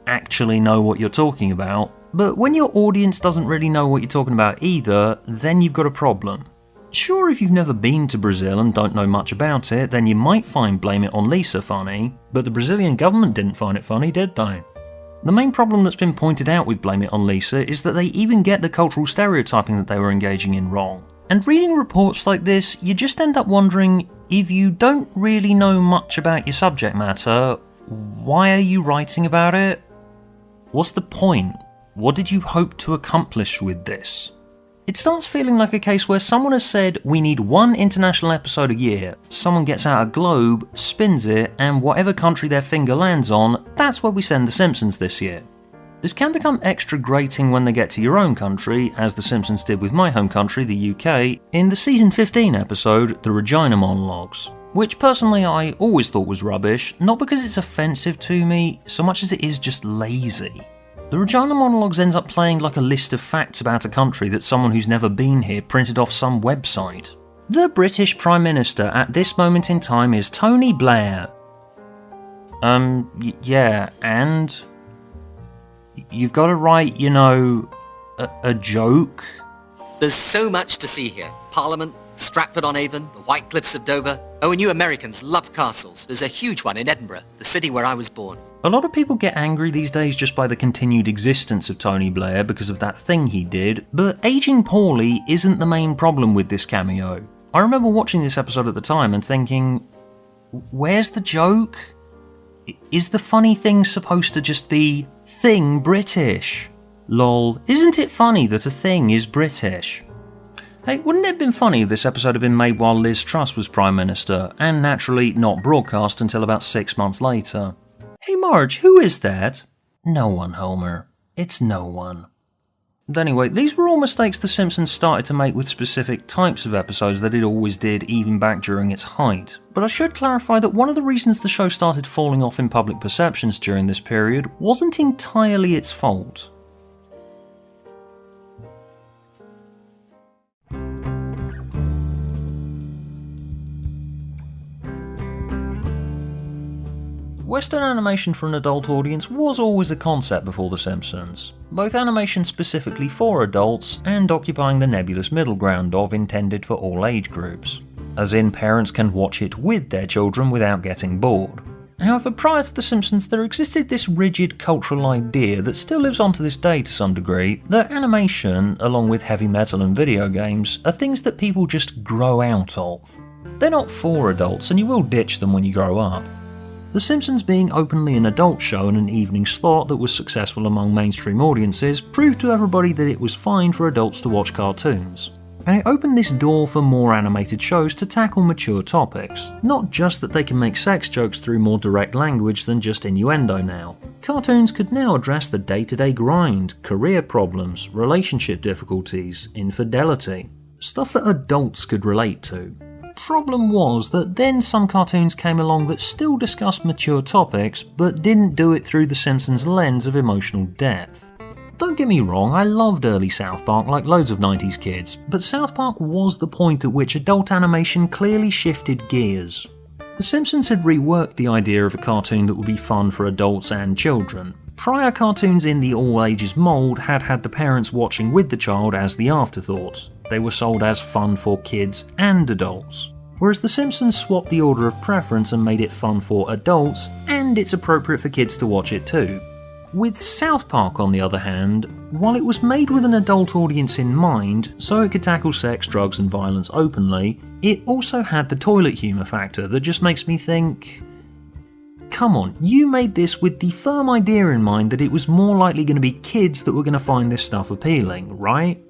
actually know what you're talking about. But when your audience doesn't really know what you're talking about either, then you've got a problem. Sure, if you've never been to Brazil and don't know much about it, then you might find Blame It on Lisa funny, but the Brazilian government didn't find it funny, did they? The main problem that's been pointed out with Blame It on Lisa is that they even get the cultural stereotyping that they were engaging in wrong. And reading reports like this, you just end up wondering, if you don't really know much about your subject matter, why are you writing about it? What's the point? What did you hope to accomplish with this? It starts feeling like a case where someone has said, we need one international episode a year. Someone gets out a globe, spins it, and whatever country their finger lands on, that's where we send The Simpsons this year. This can become extra grating when they get to your own country, as The Simpsons did with my home country, the UK, in the season 15 episode, The Regina Monologues. Which personally I always thought was rubbish, not because it's offensive to me, so much as it is just lazy. The Regina Monologues ends up playing like a list of facts about a country that someone who's never been here printed off some website. The British Prime Minister at this moment in time is Tony Blair. Yeah, and? You've got to write, a joke? There's so much to see here. Parliament, Stratford-on-Avon, the White Cliffs of Dover. Oh, and you Americans love castles. There's a huge one in Edinburgh, the city where I was born. A lot of people get angry these days just by the continued existence of Tony Blair because of that thing he did, but aging poorly isn't the main problem with this cameo. I remember watching this episode at the time and thinking, where's the joke? Is the funny thing supposed to just be thing British? Lol, isn't it funny that a thing is British? Hey, wouldn't it have been funny if this episode had been made while Liz Truss was Prime Minister, and naturally not broadcast until about 6 months later? Hey Marge, who is that? No one, Homer. It's no one. But anyway, these were all mistakes The Simpsons started to make with specific types of episodes that it always did even back during its height. But I should clarify that one of the reasons the show started falling off in public perceptions during this period wasn't entirely its fault. Western animation for an adult audience was always a concept before The Simpsons, both animation specifically for adults and occupying the nebulous middle ground of intended for all age groups, as in parents can watch it with their children without getting bored. However, prior to The Simpsons there existed this rigid cultural idea that still lives on to this day to some degree, that animation, along with heavy metal and video games, are things that people just grow out of. They're not for adults and you will ditch them when you grow up. The Simpsons being openly an adult show in an evening slot that was successful among mainstream audiences proved to everybody that it was fine for adults to watch cartoons. And it opened this door for more animated shows to tackle mature topics. Not just that they can make sex jokes through more direct language than just innuendo now. Cartoons could now address the day-to-day grind, career problems, relationship difficulties, infidelity. Stuff that adults could relate to. Problem was that then some cartoons came along that still discussed mature topics, but didn't do it through The Simpsons' lens of emotional depth. Don't get me wrong, I loved early South Park like loads of 90s kids, but South Park was the point at which adult animation clearly shifted gears. The Simpsons had reworked the idea of a cartoon that would be fun for adults and children. Prior cartoons in the all ages mould had the parents watching with the child as the afterthought. They were sold as fun for kids and adults. whereas The Simpsons swapped the order of preference and made it fun for adults, and it's appropriate for kids to watch it too. With South Park, on the other hand, while it was made with an adult audience in mind, so it could tackle sex, drugs and violence openly, it also had the toilet humour factor that just makes me think, come on, you made this with the firm idea in mind that it was more likely going to be kids that were going to find this stuff appealing, right?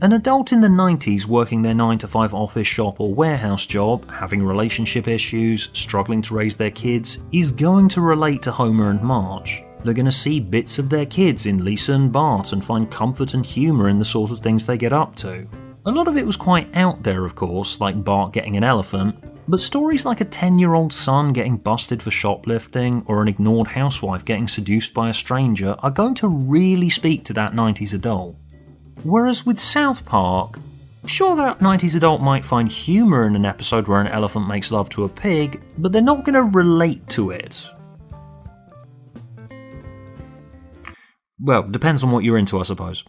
An adult in the 90s working their 9-to-5 office, shop or warehouse job, having relationship issues, struggling to raise their kids, is going to relate to Homer and Marge. They're going to see bits of their kids in Lisa and Bart and find comfort and humour in the sort of things they get up to. A lot of it was quite out there, of course, like Bart getting an elephant, but stories like a 10-year-old son getting busted for shoplifting or an ignored housewife getting seduced by a stranger are going to really speak to that 90s adult. Whereas with South Park, sure, that 90s adult might find humour in an episode where an elephant makes love to a pig, but they're not going to relate to it. Well, depends on what you're into, I suppose.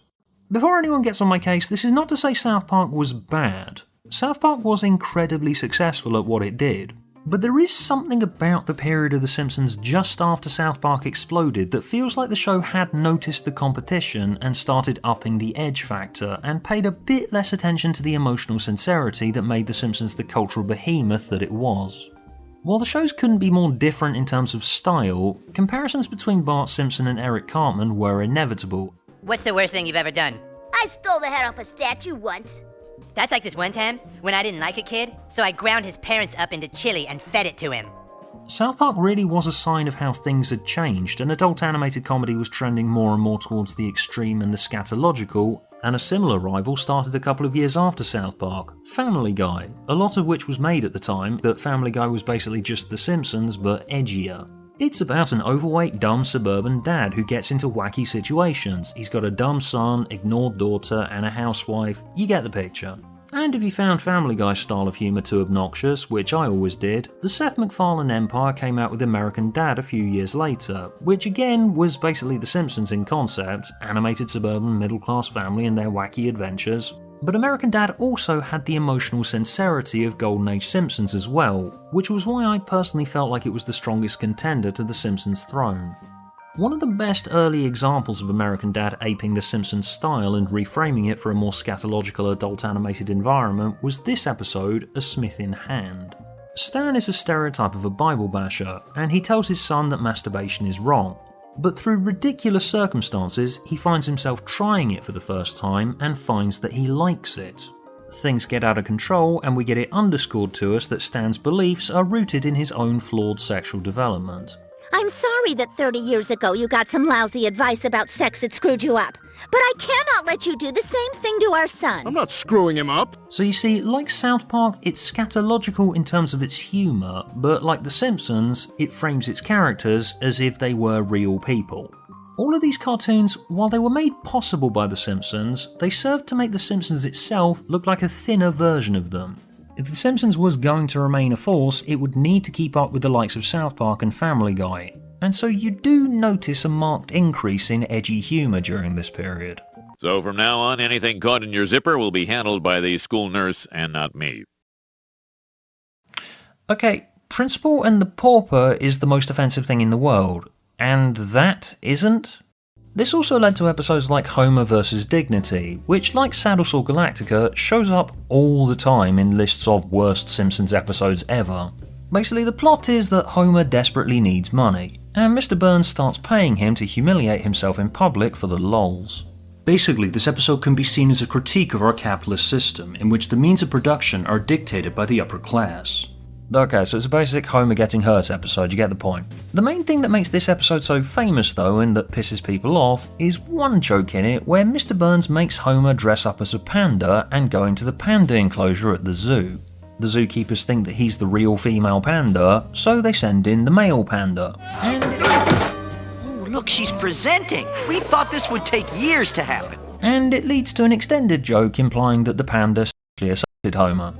Before anyone gets on my case, this is not to say South Park was bad. South Park was incredibly successful at what it did. But there is something about the period of The Simpsons just after South Park exploded that feels like the show had noticed the competition and started upping the edge factor and paid a bit less attention to the emotional sincerity that made The Simpsons the cultural behemoth that it was. While the shows couldn't be more different in terms of style, comparisons between Bart Simpson and Eric Cartman were inevitable. What's the worst thing you've ever done? I stole the head off a statue once. That's like this one time when I didn't like a kid, so I ground his parents up into chili and fed it to him. South Park really was a sign of how things had changed, and adult animated comedy was trending more and more towards the extreme and the scatological, and a similar rival started a couple of years after South Park, Family Guy, a lot of which was made at the time that Family Guy was basically just The Simpsons but edgier. It's about an overweight, dumb suburban dad who gets into wacky situations. He's got a dumb son, ignored daughter, and a housewife. You get the picture. And if you found Family Guy's style of humour too obnoxious, which I always did, the Seth MacFarlane empire came out with American Dad a few years later, which again was basically The Simpsons in concept, animated suburban middle-class family and their wacky adventures. But American Dad also had the emotional sincerity of Golden Age Simpsons as well, which was why I personally felt like it was the strongest contender to The Simpsons' throne. One of the best early examples of American Dad aping The Simpsons style and reframing it for a more scatological adult animated environment was this episode, A Smith in Hand. Stan is a stereotype of a Bible basher, and he tells his son that masturbation is wrong. But through ridiculous circumstances, he finds himself trying it for the first time and finds that he likes it. Things get out of control, and we get it underscored to us that Stan's beliefs are rooted in his own flawed sexual development. I'm sorry that 30 years ago you got some lousy advice about sex that screwed you up, but I cannot let you do the same thing to our son. I'm not screwing him up. So you see, like South Park, it's scatological in terms of its humour, but like The Simpsons, it frames its characters as if they were real people. All of these cartoons, while they were made possible by The Simpsons, they served to make The Simpsons itself look like a thinner version of them. If The Simpsons was going to remain a force, it would need to keep up with the likes of South Park and Family Guy, and so you do notice a marked increase in edgy humour during this period. So from now on, anything caught in your zipper will be handled by the school nurse and not me. Okay, Principal and the Pauper is the most offensive thing in the world, and that isn't? This also led to episodes like Homer vs. Dignity, which, like Saddlesaw Galactica, shows up all the time in lists of worst Simpsons episodes ever. Basically, the plot is that Homer desperately needs money, and Mr. Burns starts paying him to humiliate himself in public for the lols. Basically, this episode can be seen as a critique of our capitalist system, in which the means of production are dictated by the upper class. Okay, so it's a basic Homer getting hurt episode, you get the point. The main thing that makes this episode so famous though, and that pisses people off, is one joke in it where Mr. Burns makes Homer dress up as a panda and go into the panda enclosure at the zoo. The zookeepers think that he's the real female panda, so they send in the male panda. Oh, look, she's presenting! We thought this would take years to happen. And it leads to an extended joke implying that the panda sexually assaulted Homer.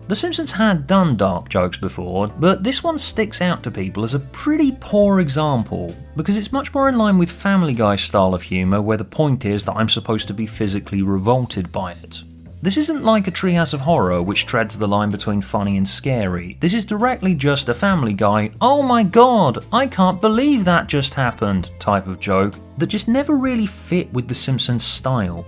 The Simpsons had done dark jokes before, but this one sticks out to people as a pretty poor example, because it's much more in line with Family Guy's style of humour, where the point is that I'm supposed to be physically revolted by it. This isn't like a Treehouse of Horror which treads the line between funny and scary. This is directly just a Family Guy, oh my god, I can't believe that just happened type of joke that just never really fit with the Simpsons style.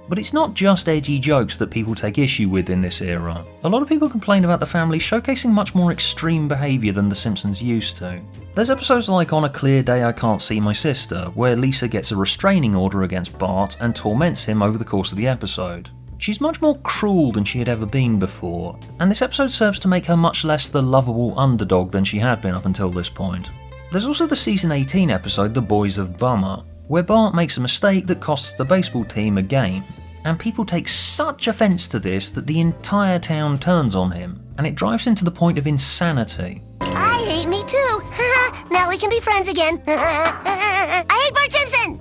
But it's not just edgy jokes that people take issue with in this era. A lot of people complain about the family showcasing much more extreme behaviour than The Simpsons used to. There's episodes like On a Clear Day I Can't See My Sister, where Lisa gets a restraining order against Bart and torments him over the course of the episode. She's much more cruel than she had ever been before, and this episode serves to make her much less the lovable underdog than she had been up until this point. There's also the season 18 episode The Boys of Bummer, where Bart makes a mistake that costs the baseball team a game, and people take such offence to this that the entire town turns on him, and it drives him to the point of insanity. I hate me too. Now we can be friends again. I hate Bart Simpson!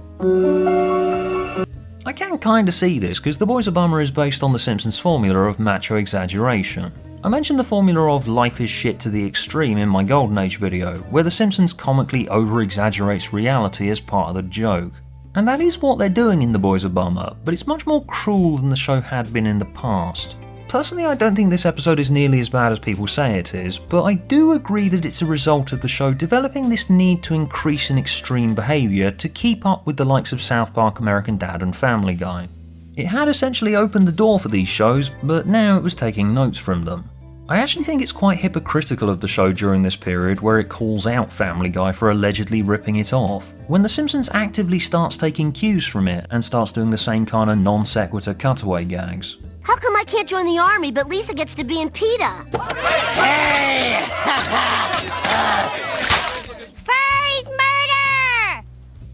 I can kinda see this, because The Boys of Bummer is based on The Simpsons' formula of macho exaggeration. I mentioned the formula of life is shit to the extreme in my Golden Age video, where The Simpsons comically over-exaggerates reality as part of the joke. And that is what they're doing in The Boys of Bummer, but it's much more cruel than the show had been in the past. Personally, I don't think this episode is nearly as bad as people say it is, but I do agree that it's a result of the show developing this need to increase in extreme behaviour to keep up with the likes of South Park, American Dad and Family Guy. It had essentially opened the door for these shows, but now it was taking notes from them. I actually think it's quite hypocritical of the show during this period where it calls out Family Guy for allegedly ripping it off, when The Simpsons actively starts taking cues from it and starts doing the same kind of non sequitur cutaway gags. How come I can't join the army, but Lisa gets to be in PETA? Hey! Furry's murder!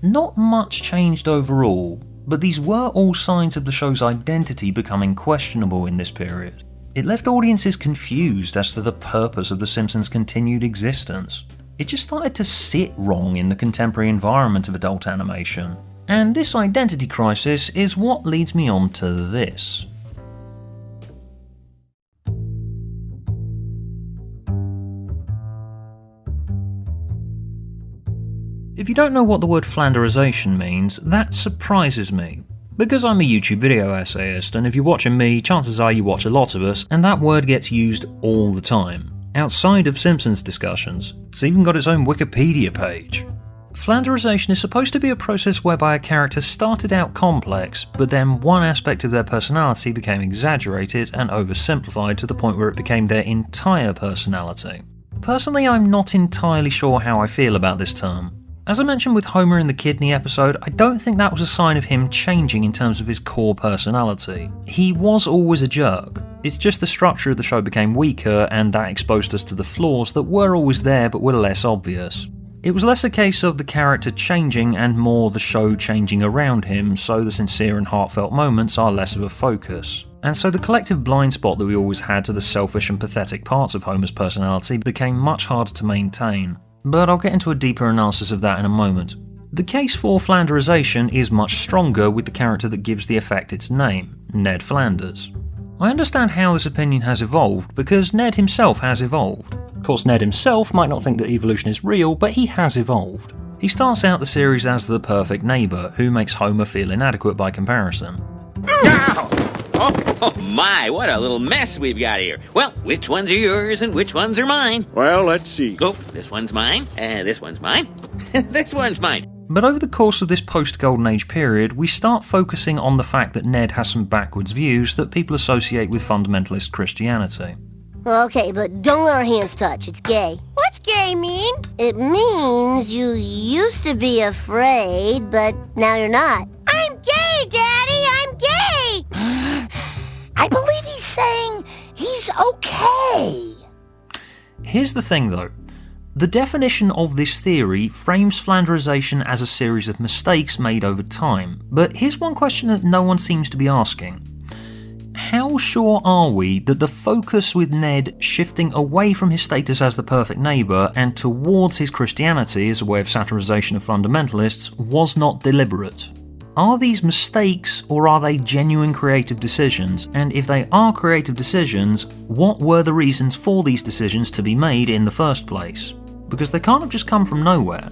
Not much changed overall, but these were all signs of the show's identity becoming questionable in this period. It left audiences confused as to the purpose of The Simpsons' continued existence. It just started to sit wrong in the contemporary environment of adult animation. And this identity crisis is what leads me on to this. If you don't know what the word Flanderization means, that surprises me. Because I'm a YouTube video essayist, and if you're watching me, chances are you watch a lot of us, and that word gets used all the time. Outside of Simpsons discussions, it's even got its own Wikipedia page. Flanderization is supposed to be a process whereby a character started out complex, but then one aspect of their personality became exaggerated and oversimplified to the point where it became their entire personality. Personally, I'm not entirely sure how I feel about this term. As I mentioned with Homer in the kidney episode, I don't think that was a sign of him changing in terms of his core personality. He was always a jerk. It's just the structure of the show became weaker and that exposed us to the flaws that were always there but were less obvious. It was less a case of the character changing and more the show changing around him, so the sincere and heartfelt moments are less of a focus. And so the collective blind spot that we always had to the selfish and pathetic parts of Homer's personality became much harder to maintain. But I'll get into a deeper analysis of that in a moment. The case for Flanderization is much stronger with the character that gives the effect its name, Ned Flanders. I understand how this opinion has evolved because Ned himself has evolved. Of course, Ned himself might not think that evolution is real, but he has evolved. He starts out the series as the perfect neighbour who makes Homer feel inadequate by comparison. Oh my, what a little mess we've got here. Well, which ones are yours and which ones are mine? Well, let's see. Oh, this one's mine, this one's mine, this one's mine. But over the course of this post-Golden Age period, we start focusing on the fact that Ned has some backwards views that people associate with fundamentalist Christianity. Okay, but don't let our hands touch. It's gay. What's gay mean? It means you used to be afraid, but now you're not. I'm gay, Daddy! I'm gay! I believe he's saying he's okay. Here's the thing though. The definition of this theory frames Flanderization as a series of mistakes made over time, but here's one question that no one seems to be asking. How sure are we that the focus with Ned shifting away from his status as the perfect neighbour and towards his Christianity as a way of satirisation of fundamentalists was not deliberate? Are these mistakes or are they genuine creative decisions? And if they are creative decisions, what were the reasons for these decisions to be made in the first place? Because they can't have just come from nowhere.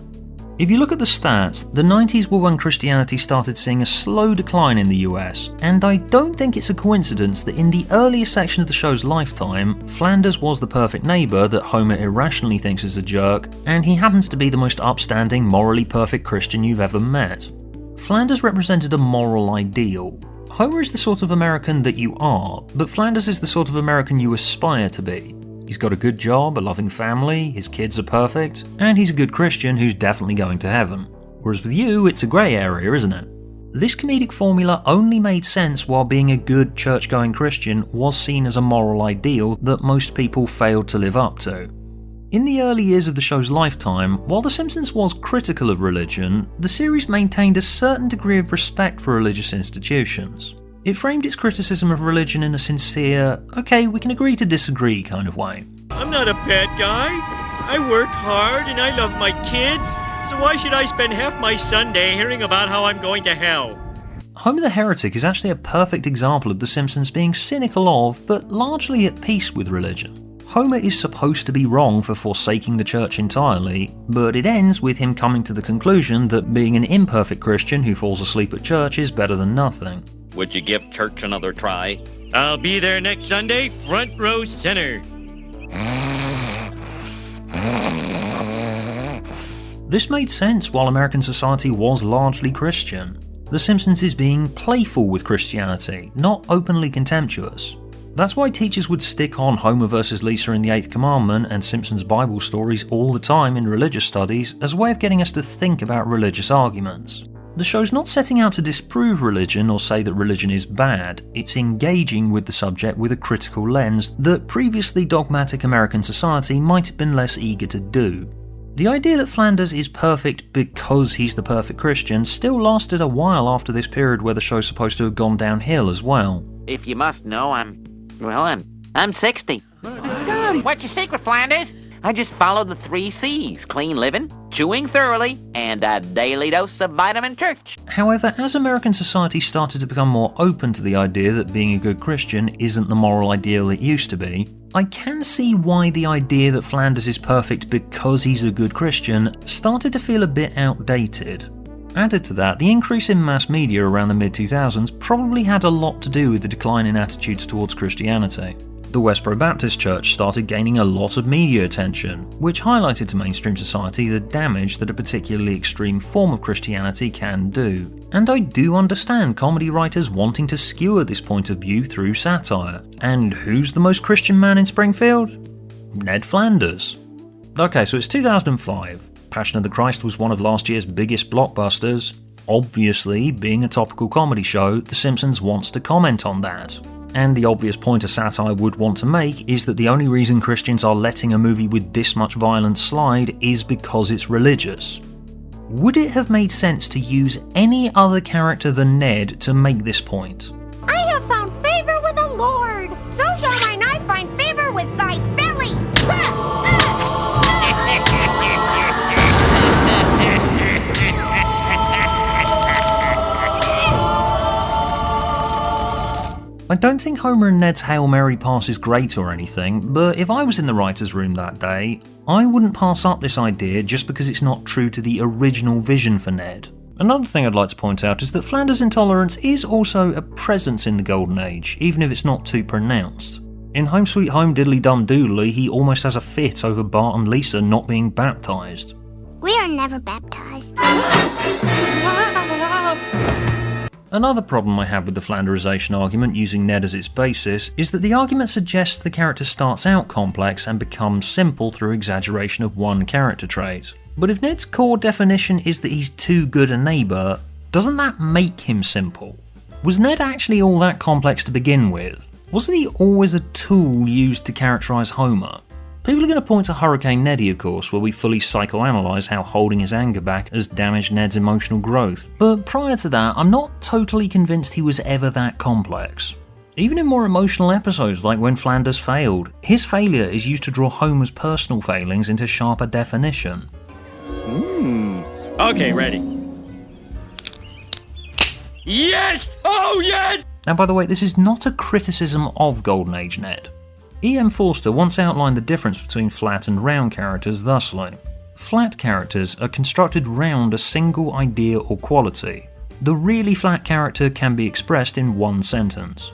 If you look at the stats, the 90s were when Christianity started seeing a slow decline in the US, and I don't think it's a coincidence that in the earlier section of the show's lifetime, Flanders was the perfect neighbour that Homer irrationally thinks is a jerk, and he happens to be the most upstanding, morally perfect Christian you've ever met. Flanders represented a moral ideal. Homer is the sort of American that you are, but Flanders is the sort of American you aspire to be. He's got a good job, a loving family, his kids are perfect, and he's a good Christian who's definitely going to heaven. Whereas with you, it's a grey area, isn't it? This comedic formula only made sense while being a good church-going Christian was seen as a moral ideal that most people failed to live up to. In the early years of the show's lifetime, while The Simpsons was critical of religion, the series maintained a certain degree of respect for religious institutions. It framed its criticism of religion in a sincere, okay, we can agree to disagree kind of way. I'm not a bad guy. I work hard and I love my kids, so why should I spend half my Sunday hearing about how I'm going to hell? Homer the Heretic is actually a perfect example of The Simpsons being cynical of, but largely at peace with religion. Homer is supposed to be wrong for forsaking the church entirely, but it ends with him coming to the conclusion that being an imperfect Christian who falls asleep at church is better than nothing. Would you give church another try? I'll be there next Sunday, front row center. This made sense while American society was largely Christian. The Simpsons is being playful with Christianity, not openly contemptuous. That's why teachers would stick on Homer versus Lisa in the Eighth Commandment and Simpsons Bible stories all the time in religious studies as a way of getting us to think about religious arguments. The show's not setting out to disprove religion or say that religion is bad, it's engaging with the subject with a critical lens that previously dogmatic American society might have been less eager to do. The idea that Flanders is perfect because he's the perfect Christian still lasted a while after this period where the show's supposed to have gone downhill as well. If you must know, I'm 60. Good. What's your secret, Flanders? I just follow the 3 C's: clean living, chewing thoroughly, and a daily dose of vitamin church. However, as American society started to become more open to the idea that being a good Christian isn't the moral ideal it used to be, I can see why the idea that Flanders is perfect because he's a good Christian started to feel a bit outdated. Added to that, the increase in mass media around the mid-2000s probably had a lot to do with the decline in attitudes towards Christianity. The Westboro Baptist Church started gaining a lot of media attention, which highlighted to mainstream society the damage that a particularly extreme form of Christianity can do. And I do understand comedy writers wanting to skewer this point of view through satire. And who's the most Christian man in Springfield? Ned Flanders. Okay, so it's 2005. Passion of the Christ was one of last year's biggest blockbusters. Obviously, being a topical comedy show, The Simpsons wants to comment on that. And the obvious point a satire would want to make is that the only reason Christians are letting a movie with this much violence slide is because it's religious. Would it have made sense to use any other character than Ned to make this point? I have found favor with the Lord, so shall thine eye find favor with thy belly. I don't think Homer and Ned's Hail Mary pass is great or anything, but if I was in the writer's room that day, I wouldn't pass up this idea just because it's not true to the original vision for Ned. Another thing I'd like to point out is that Flanders' intolerance is also a presence in the Golden Age, even if it's not too pronounced. In Home Sweet Home Diddly Dum Doodly, he almost has a fit over Bart and Lisa not being baptised. We are never baptized. Another problem I have with the Flanderization argument using Ned as its basis is that the argument suggests the character starts out complex and becomes simple through exaggeration of one character trait. But if Ned's core definition is that he's too good a neighbour, doesn't that make him simple? Was Ned actually all that complex to begin with? Wasn't he always a tool used to characterise Homer? People are going to point to Hurricane Neddy, of course, where we fully psychoanalyse how holding his anger back has damaged Ned's emotional growth. But prior to that, I'm not totally convinced he was ever that complex. Even in more emotional episodes like when Flanders failed, his failure is used to draw Homer's personal failings into sharper definition. Okay, ready. Yes! Oh, yes! Now, by the way, this is not a criticism of Golden Age Ned. EM Forster once outlined the difference between flat and round characters thusly. flat characters are constructed round a single idea or quality. The really flat character can be expressed in one sentence.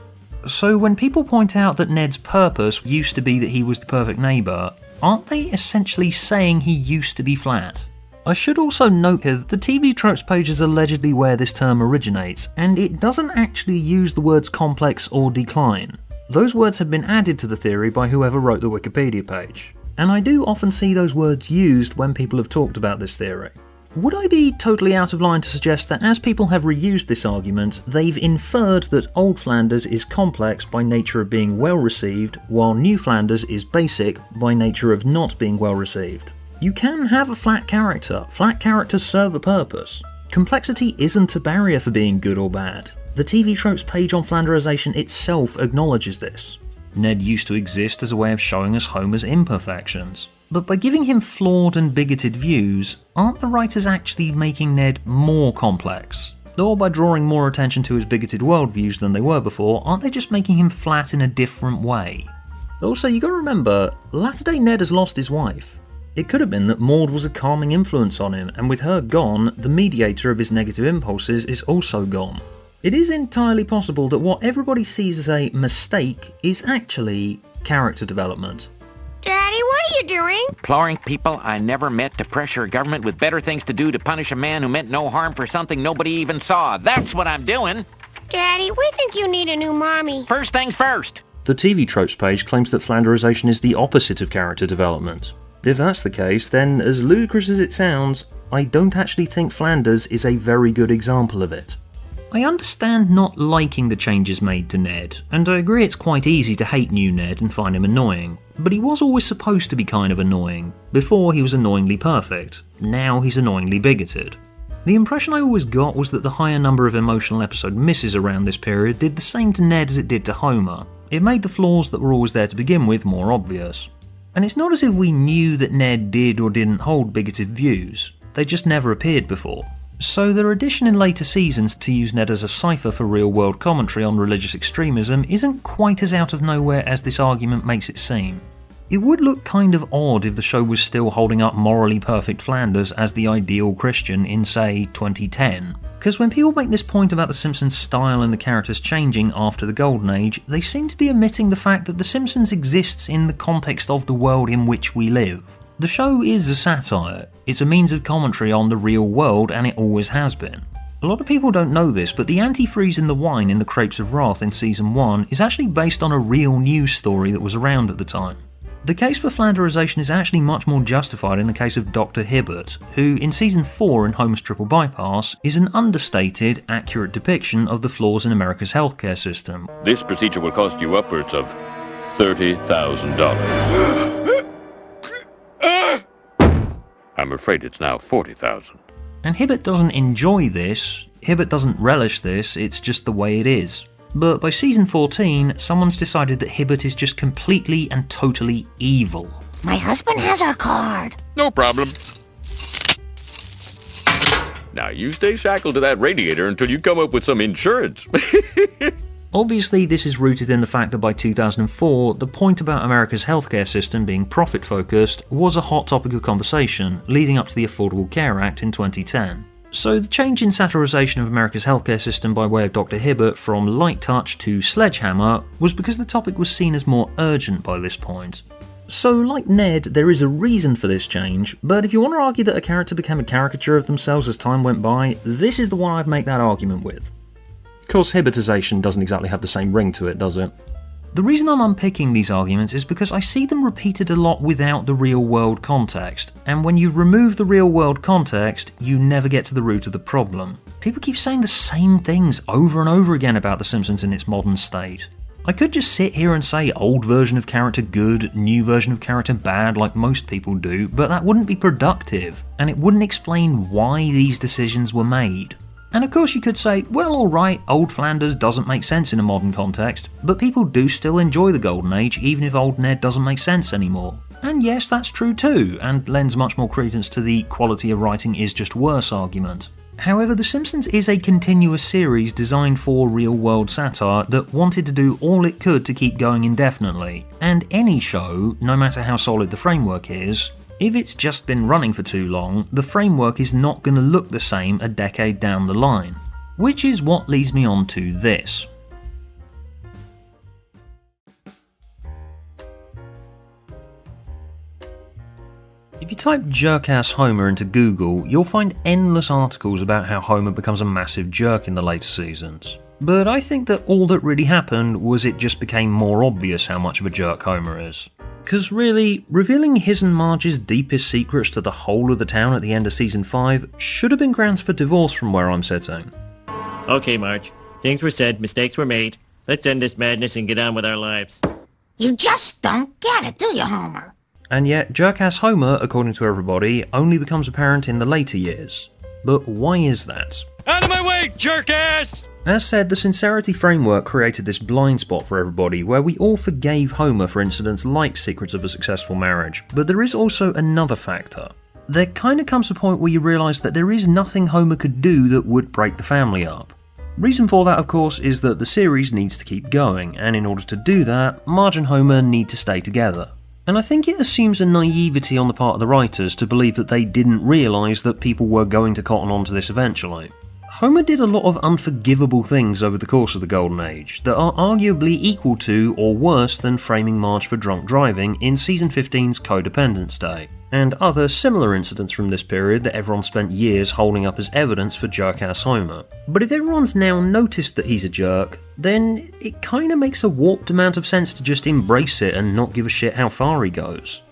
So when people point out that Ned's purpose used to be that he was the perfect neighbour, aren't they essentially saying he used to be flat? I should also note here that the TV Tropes page is allegedly where this term originates, and it doesn't actually use the words complex or decline. Those words have been added to the theory by whoever wrote the Wikipedia page, and I do often see those words used when people have talked about this theory. Would I be totally out of line to suggest that as people have reused this argument, they've inferred that Old Flanders is complex by nature of being well received, while New Flanders is basic by nature of not being well received? You can have a flat character. Flat characters serve a purpose. Complexity isn't a barrier for being good or bad. The TV Tropes page on Flanderization itself acknowledges this. Ned used to exist as a way of showing us Homer's imperfections. But by giving him flawed and bigoted views, aren't the writers actually making Ned more complex? Or by drawing more attention to his bigoted worldviews than they were before, aren't they just making him flat in a different way? Also, you gotta remember, latter-day Ned has lost his wife. It could have been that Maud was a calming influence on him, and with her gone, the mediator of his negative impulses is also gone. It is entirely possible that what everybody sees as a mistake is actually character development. Daddy, what are you doing? Imploring people I never met to pressure a government with better things to do to punish a man who meant no harm for something nobody even saw. That's what I'm doing. Daddy, we think you need a new mommy. First things first. The TV Tropes page claims that Flanderization is the opposite of character development. If that's the case, then as ludicrous as it sounds, I don't actually think Flanders is a very good example of it. I understand not liking the changes made to Ned, and I agree it's quite easy to hate new Ned and find him annoying, but he was always supposed to be kind of annoying. Before he was annoyingly perfect, now he's annoyingly bigoted. The impression I always got was that the higher number of emotional episode misses around this period did the same to Ned as it did to Homer. It made the flaws that were always there to begin with more obvious. And it's not as if we knew that Ned did or didn't hold bigoted views, they just never appeared before. So their addition in later seasons to use Ned as a cipher for real-world commentary on religious extremism isn't quite as out of nowhere as this argument makes it seem. It would look kind of odd if the show was still holding up morally perfect Flanders as the ideal Christian in, say, 2010. Because when people make this point about the Simpsons' style and the characters changing after the Golden Age, they seem to be omitting the fact that the Simpsons exists in the context of the world in which we live. The show is a satire, it's a means of commentary on the real world, and it always has been. A lot of people don't know this, but the antifreeze in the wine in the Crepes of Wrath in Season 1 is actually based on a real news story that was around at the time. The case for Flanderization is actually much more justified in the case of Dr. Hibbert, who in Season 4 in Homer's Triple Bypass is an understated, accurate depiction of the flaws in America's healthcare system. This procedure will cost you upwards of $30,000. I'm afraid it's now $40,000. And Hibbert doesn't enjoy this, Hibbert doesn't relish this, it's just the way it is. But by Season 14, someone's decided that Hibbert is just completely and totally evil. My husband has our card. No problem. Now you stay shackled to that radiator until you come up with some insurance. Obviously, this is rooted in the fact that by 2004, the point about America's healthcare system being profit-focused was a hot topic of conversation, leading up to the Affordable Care Act in 2010. So the change in satirization of America's healthcare system by way of Dr. Hibbert from light touch to sledgehammer was because the topic was seen as more urgent by this point. So like Ned, there is a reason for this change, but if you want to argue that a character became a caricature of themselves as time went by, this is the one I'd make that argument with. Of course, Hibbertization doesn't exactly have the same ring to it, does it? The reason I'm unpicking these arguments is because I see them repeated a lot without the real-world context, and when you remove the real-world context, you never get to the root of the problem. People keep saying the same things over and over again about The Simpsons in its modern state. I could just sit here and say old version of character good, new version of character bad like most people do, but that wouldn't be productive, and it wouldn't explain why these decisions were made. And of course you could say, well alright, Old Flanders doesn't make sense in a modern context, but people do still enjoy the Golden Age even if Old Ned doesn't make sense anymore. And yes, that's true too, and lends much more credence to the quality of writing is just worse argument. However, The Simpsons is a continuous series designed for real-world satire that wanted to do all it could to keep going indefinitely, and any show, no matter how solid the framework is, If it's just been running for too long, the framework is not going to look the same a decade down the line. Which is what leads me on to this. If you type Jerkass Homer into Google, you'll find endless articles about how Homer becomes a massive jerk in the later seasons. But I think that all that really happened was it just became more obvious how much of a jerk Homer is. Because really, revealing his and Marge's deepest secrets to the whole of the town at the end of season 5 should have been grounds for divorce from where I'm sitting. Okay, Marge. Things were said, mistakes were made. Let's end this madness and get on with our lives. You just don't get it, do you, Homer? And yet, Jerkass Homer, according to everybody, only becomes apparent in the later years. But why is that? Out of my way, jerkass! As said, the sincerity framework created this blind spot for everybody where we all forgave Homer for incidents like Secrets of a Successful Marriage, but there is also another factor. There kinda comes a point where you realise that there is nothing Homer could do that would break the family up. Reason for that, of course, is that the series needs to keep going, and in order to do that, Marge and Homer need to stay together. And I think it assumes a naivety on the part of the writers to believe that they didn't realise that people were going to cotton on to this eventually. Homer did a lot of unforgivable things over the course of the Golden Age that are arguably equal to or worse than framing Marge for drunk driving in Season 15's Codependence Day, and other similar incidents from this period that everyone spent years holding up as evidence for Jerkass Homer. But if everyone's now noticed that he's a jerk, then it kinda makes a warped amount of sense to just embrace it and not give a shit how far he goes.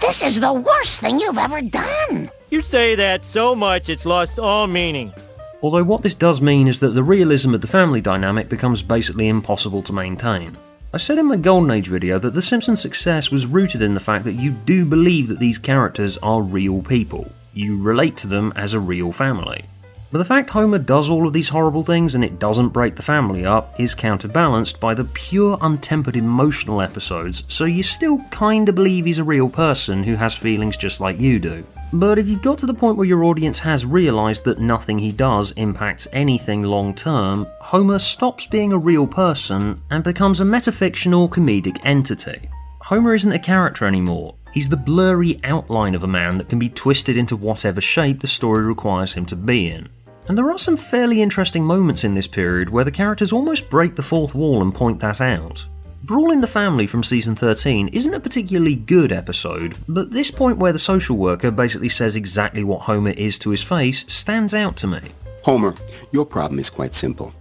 This is the worst thing you've ever done! You say that so much it's lost all meaning. Although what this does mean is that the realism of the family dynamic becomes basically impossible to maintain. I said in my Golden Age video that The Simpsons' success was rooted in the fact that you do believe that these characters are real people. You relate to them as a real family. But the fact Homer does all of these horrible things and it doesn't break the family up is counterbalanced by the pure untempered emotional episodes, so you still kinda believe he's a real person who has feelings just like you do. But if you've got to the point where your audience has realised that nothing he does impacts anything long term, Homer stops being a real person and becomes a metafictional comedic entity. Homer isn't a character anymore. He's the blurry outline of a man that can be twisted into whatever shape the story requires him to be in. And there are some fairly interesting moments in this period where the characters almost break the fourth wall and point that out. Brawl in the Family from season 13 isn't a particularly good episode, but this point where the social worker basically says exactly what Homer is to his face stands out to me. Homer, your problem is quite simple.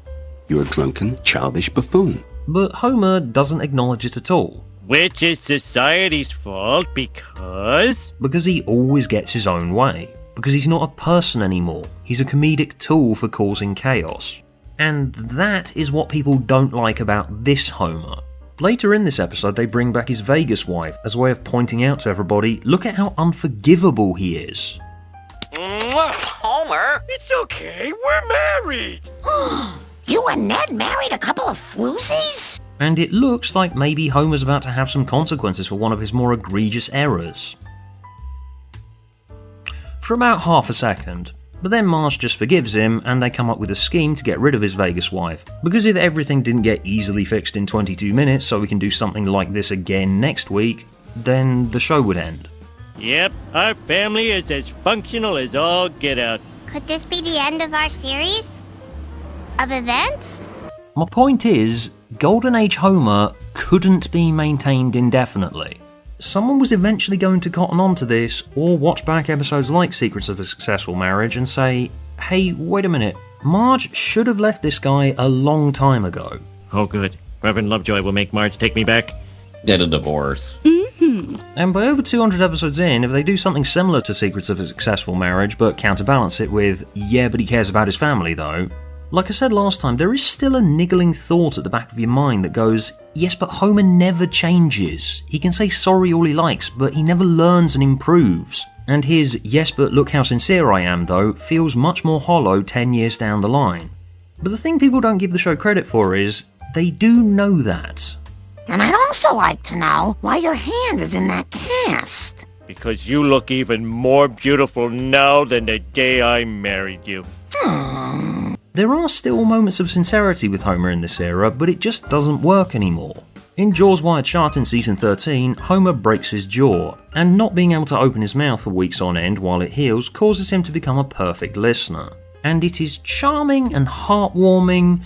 You're a drunken, childish buffoon. But Homer doesn't acknowledge it at all. Which is society's fault because... Because he always gets his own way. Because he's not a person anymore. He's a comedic tool for causing chaos. And that is what people don't like about this Homer. Later in this episode, they bring back his Vegas wife as a way of pointing out to everybody, look at how unforgivable he is. Homer! It's okay, we're married! You and Ned married a couple of floozies? And it looks like maybe Homer's about to have some consequences for one of his more egregious errors. For about half a second. But then Marge just forgives him, and they come up with a scheme to get rid of his Vegas wife. Because if everything didn't get easily fixed in 22 minutes so we can do something like this again next week, then the show would end. Yep, our family is as functional as all get out. Could this be the end of our series? Of events? My point is, Golden Age Homer couldn't be maintained indefinitely. Someone was eventually going to cotton on to this, or watch back episodes like Secrets of a Successful Marriage and say, hey, wait a minute, Marge should have left this guy a long time ago. Oh good, Reverend Lovejoy will make Marge take me back. Get a divorce. And by over 200 episodes in, if they do something similar to Secrets of a Successful Marriage but counterbalance it with, yeah, but he cares about his family though, like I said last time, there is still a niggling thought at the back of your mind that goes, yes, but Homer never changes. He can say sorry all he likes, but he never learns and improves. And his, yes, but look how sincere I am, though, feels much more hollow 10 years down the line. But the thing people don't give the show credit for is, they do know that. And I'd also like to know why your hand is in that cast. Because you look even more beautiful now than the day I married you. There are still moments of sincerity with Homer in this era, but it just doesn't work anymore. In Jaw's Wired Shut in season 13, Homer breaks his jaw, and not being able to open his mouth for weeks on end while it heals causes him to become a perfect listener. And it is charming and heartwarming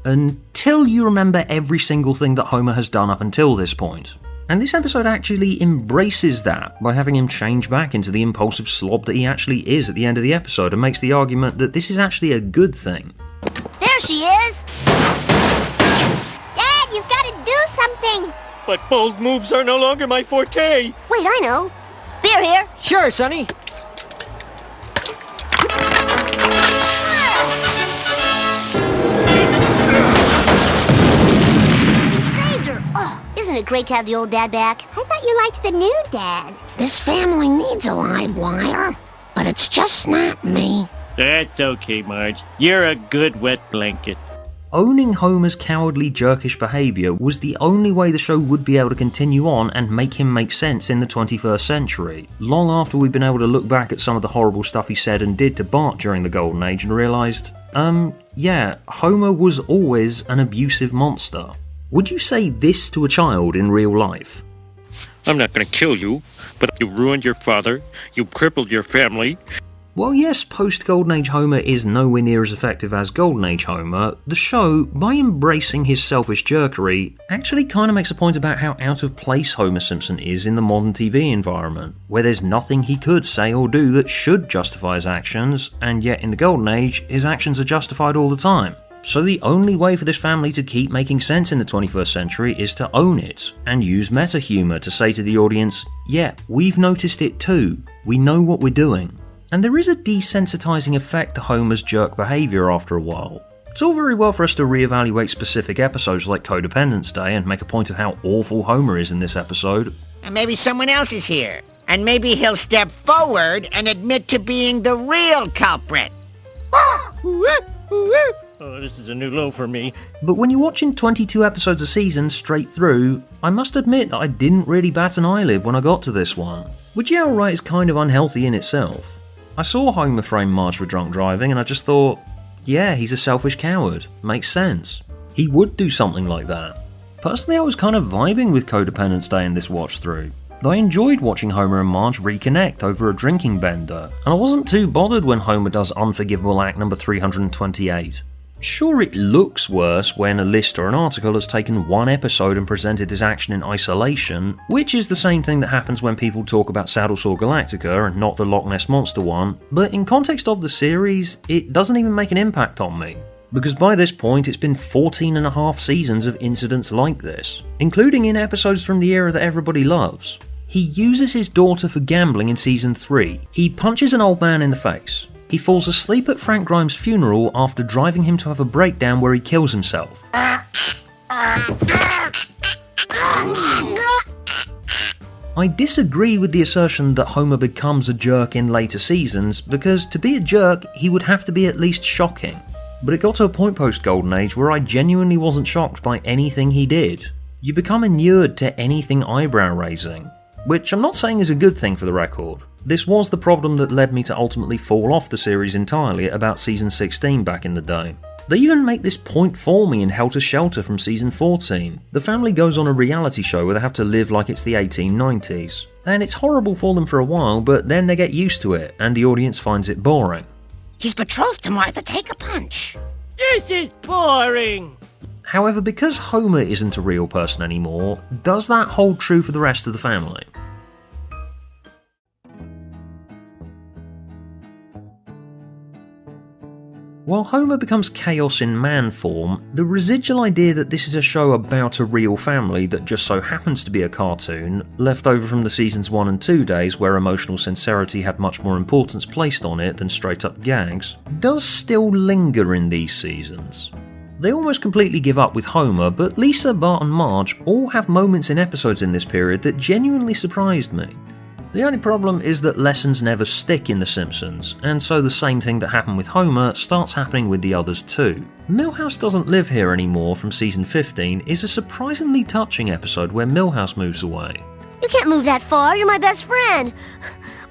until you remember every single thing that Homer has done up until this point. And this episode actually embraces that by having him change back into the impulsive slob that he actually is at the end of the episode, and makes the argument that this is actually a good thing. There she is! Dad, you've got to do something! But bold moves are no longer my forte. Wait, I know. Beer here. Sure, Sonny. You saved her. Oh, isn't it great to have the old dad back? I thought you liked the new dad. This family needs a live wire, but it's just not me. That's okay, Marge. You're a good wet blanket. Owning Homer's cowardly, jerkish behaviour was the only way the show would be able to continue on and make him make sense in the 21st century, long after we'd been able to look back at some of the horrible stuff he said and did to Bart during the Golden Age and realised, yeah, Homer was always an abusive monster. Would you say this to a child in real life? I'm not going to kill you, but you ruined your father, you crippled your family. While yes, post-Golden Age Homer is nowhere near as effective as Golden Age Homer, the show, by embracing his selfish jerkery, actually kind of makes a point about how out of place Homer Simpson is in the modern TV environment, where there's nothing he could say or do that should justify his actions, and yet in the Golden Age, his actions are justified all the time. So the only way for this family to keep making sense in the 21st century is to own it, and use meta-humor to say to the audience, yeah, we've noticed it too, we know what we're doing. And there is a desensitising effect to Homer's jerk behaviour after a while. It's all very well for us to reevaluate specific episodes like Codependence Day and make a point of how awful Homer is in this episode. And maybe someone else is here. And maybe he'll step forward and admit to being the real culprit. Oh, this is a new low for me. But when you're watching 22 episodes a season straight through, I must admit that I didn't really bat an eyelid when I got to this one, which yeah, alright, is kind of unhealthy in itself. I saw Homer frame Marge for drunk driving and I just thought, yeah, he's a selfish coward. Makes sense. He would do something like that. Personally, I was kind of vibing with Codependence Day in this watch through. I enjoyed watching Homer and Marge reconnect over a drinking bender, and I wasn't too bothered when Homer does Unforgivable Act number 328. Sure, it looks worse when a list or an article has taken one episode and presented this action in isolation, which is the same thing that happens when people talk about Saddlesaw Galactica and not the Loch Ness Monster one, but in context of the series, it doesn't even make an impact on me. Because by this point, it's been 14.5 seasons of incidents like this, including in episodes from the era that everybody loves. He uses his daughter for gambling in season 3. He punches an old man in the face. He falls asleep at Frank Grimes' funeral after driving him to have a breakdown where he kills himself. I disagree with the assertion that Homer becomes a jerk in later seasons, because to be a jerk, he would have to be at least shocking. But it got to a point post-Golden Age where I genuinely wasn't shocked by anything he did. You become inured to anything eyebrow-raising, which I'm not saying is a good thing for the record. This was the problem that led me to ultimately fall off the series entirely at about season 16 back in the day. They even make this point for me in Helter Skelter from season 14. The family goes on a reality show where they have to live like it's the 1890s. And it's horrible for them for a while, but then they get used to it, and the audience finds it boring. He's betrothed to Martha Take a Punch. This is boring! However, because Homer isn't a real person anymore, does that hold true for the rest of the family? While Homer becomes chaos in man form, the residual idea that this is a show about a real family that just so happens to be a cartoon, left over from the seasons 1 and 2 days where emotional sincerity had much more importance placed on it than straight up gags, does still linger in these seasons. They almost completely give up with Homer, but Lisa, Bart and Marge all have moments in episodes in this period that genuinely surprised me. The only problem is that lessons never stick in The Simpsons, and so the same thing that happened with Homer starts happening with the others too. Milhouse Doesn't Live Here Anymore from season 15 is a surprisingly touching episode where Milhouse moves away. You can't move that far, you're my best friend.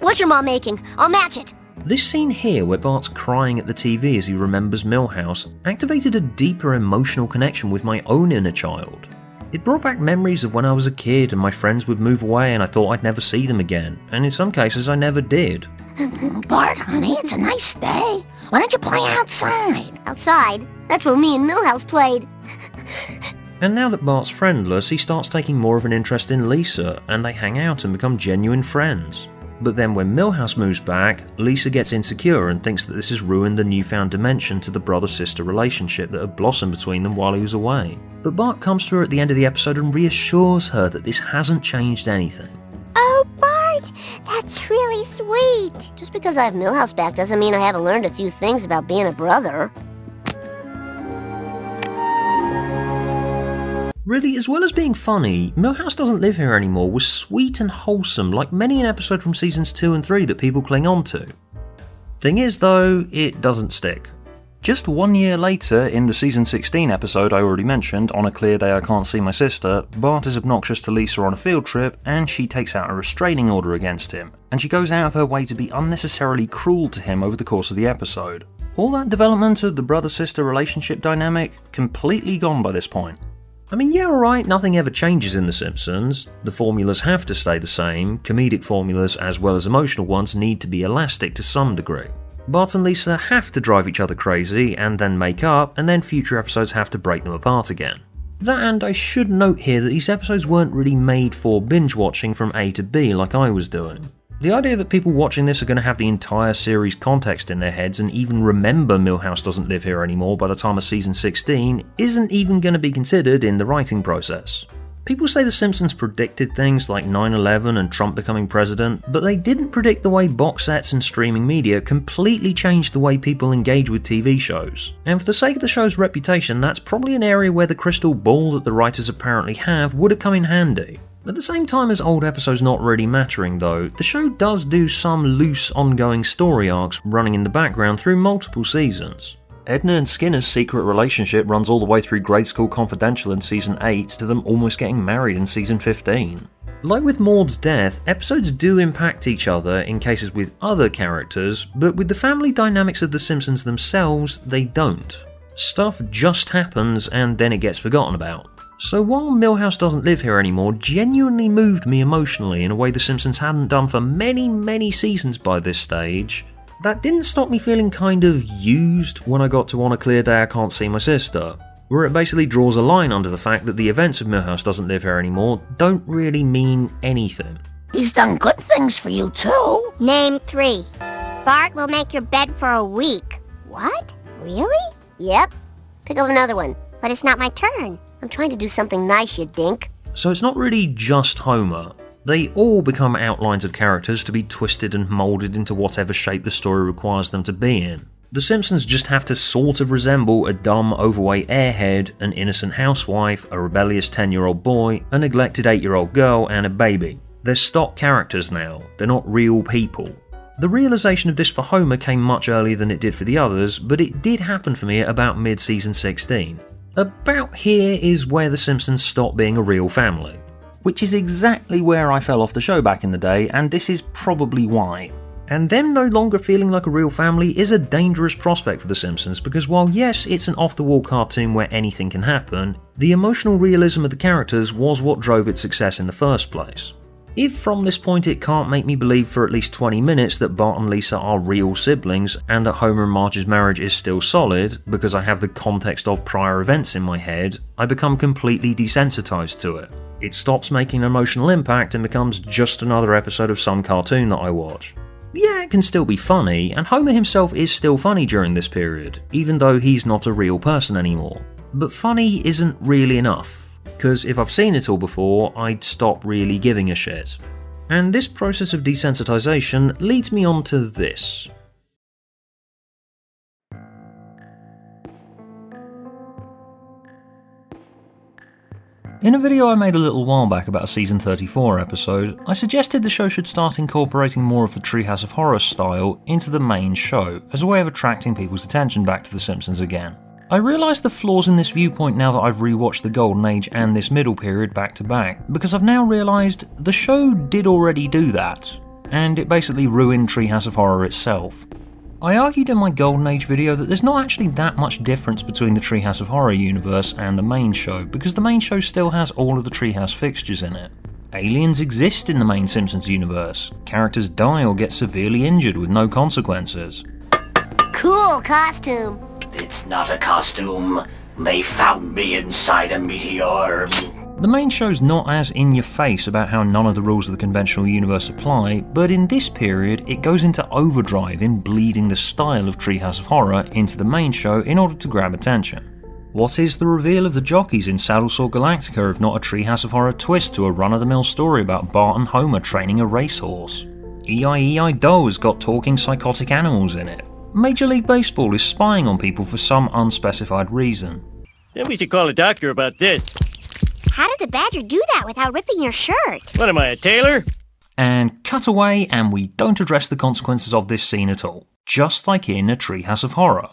What's your mom making? I'll match it. This scene here where Bart's crying at the TV as he remembers Milhouse activated a deeper emotional connection with my own inner child. It brought back memories of when I was a kid and my friends would move away and I thought I'd never see them again, and in some cases I never did. Bart, honey, it's a nice day. Why don't you play outside? Outside? That's where me and Milhouse played. And now that Bart's friendless, he starts taking more of an interest in Lisa, and they hang out and become genuine friends. But then when Milhouse moves back, Lisa gets insecure and thinks that this has ruined the newfound dimension to the brother-sister relationship that had blossomed between them while he was away. But Bart comes to her at the end of the episode and reassures her that this hasn't changed anything. Oh, Bart, that's really sweet. Just because I have Milhouse back doesn't mean I haven't learned a few things about being a brother. Really, as well as being funny, Milhouse Doesn't Live Here Anymore was sweet and wholesome, like many an episode from seasons 2 and 3 that people cling on to. Thing is though, it doesn't stick. Just 1 year later, in the season 16 episode I already mentioned, On a Clear Day I Can't See My Sister, Bart is obnoxious to Lisa on a field trip and she takes out a restraining order against him, and she goes out of her way to be unnecessarily cruel to him over the course of the episode. All that development of the brother-sister relationship dynamic, completely gone by this point. I mean, yeah, alright, nothing ever changes in The Simpsons. The formulas have to stay the same. Comedic formulas as well as emotional ones need to be elastic to some degree. Bart and Lisa have to drive each other crazy and then make up, and then future episodes have to break them apart again. That, and I should note here that these episodes weren't really made for binge watching from A to B like I was doing. The idea that people watching this are going to have the entire series context in their heads and even remember Milhouse Doesn't Live Here Anymore by the time of season 16 isn't even going to be considered in the writing process. People say The Simpsons predicted things like 9/11 and Trump becoming president, but they didn't predict the way box sets and streaming media completely changed the way people engage with TV shows. And for the sake of the show's reputation, that's probably an area where the crystal ball that the writers apparently have would have come in handy. At the same time as old episodes not really mattering though, the show does do some loose ongoing story arcs running in the background through multiple seasons. Edna and Skinner's secret relationship runs all the way through Grade School Confidential in season 8 to them almost getting married in season 15. Like with Maude's death, episodes do impact each other in cases with other characters, but with the family dynamics of The Simpsons themselves, they don't. Stuff just happens and then it gets forgotten about. So while Milhouse Doesn't Live Here Anymore genuinely moved me emotionally in a way The Simpsons hadn't done for many seasons by this stage, that didn't stop me feeling kind of used when I got to On a Clear Day I Can't See My Sister, where it basically draws a line under the fact that the events of Milhouse Doesn't Live Here Anymore don't really mean anything. He's done good things for you too. Name 3. Bart will make your bed for a week. What? Really? Yep. Pick up another one. But it's not my turn. I'm trying to do something nice, you dink. So it's not really just Homer. They all become outlines of characters to be twisted and moulded into whatever shape the story requires them to be in. The Simpsons just have to sort of resemble a dumb, overweight airhead, an innocent housewife, a rebellious 10-year-old boy, a neglected 8-year-old girl, and a baby. They're stock characters now, they're not real people. The realisation of this for Homer came much earlier than it did for the others, but it did happen for me at about mid-season 16. About here is where The Simpsons stopped being a real family. Which is exactly where I fell off the show back in the day, and this is probably why. And them no longer feeling like a real family is a dangerous prospect for The Simpsons, because while yes, it's an off-the-wall cartoon where anything can happen, the emotional realism of the characters was what drove its success in the first place. If from this point it can't make me believe for at least 20 minutes that Bart and Lisa are real siblings and that Homer and Marge's marriage is still solid, because I have the context of prior events in my head, I become completely desensitized to it. It stops making an emotional impact and becomes just another episode of some cartoon that I watch. Yeah, it can still be funny, and Homer himself is still funny during this period, even though he's not a real person anymore. But funny isn't really enough. Because if I've seen it all before, I'd stop really giving a shit. And this process of desensitization leads me on to this. In a video I made a little while back about a season 34 episode, I suggested the show should start incorporating more of the Treehouse of Horror style into the main show, as a way of attracting people's attention back to The Simpsons again. I realise the flaws in this viewpoint now that I've rewatched the Golden Age and this middle period back to back, because I've now realised the show did already do that, and it basically ruined Treehouse of Horror itself. I argued in my Golden Age video that there's not actually that much difference between the Treehouse of Horror universe and the main show, because the main show still has all of the Treehouse fixtures in it. Aliens exist in the main Simpsons universe. Characters die or get severely injured with no consequences. Cool costume. It's not a costume. They found me inside a meteor. The main show's not as in-your-face about how none of the rules of the conventional universe apply, but in this period it goes into overdrive in bleeding the style of Treehouse of Horror into the main show in order to grab attention. What is the reveal of the jockeys in Saddlesore Galactica if not a Treehouse of Horror twist to a run-of-the-mill story about Bart and Homer training a racehorse? E.I.E.I.D.O. has got talking psychotic animals in it. Major League Baseball is spying on people for some unspecified reason. Then we should call a doctor about this. How did the badger do that without ripping your shirt? What am I, a tailor? And cut away, and we don't address the consequences of this scene at all, just like in a Treehouse of Horror.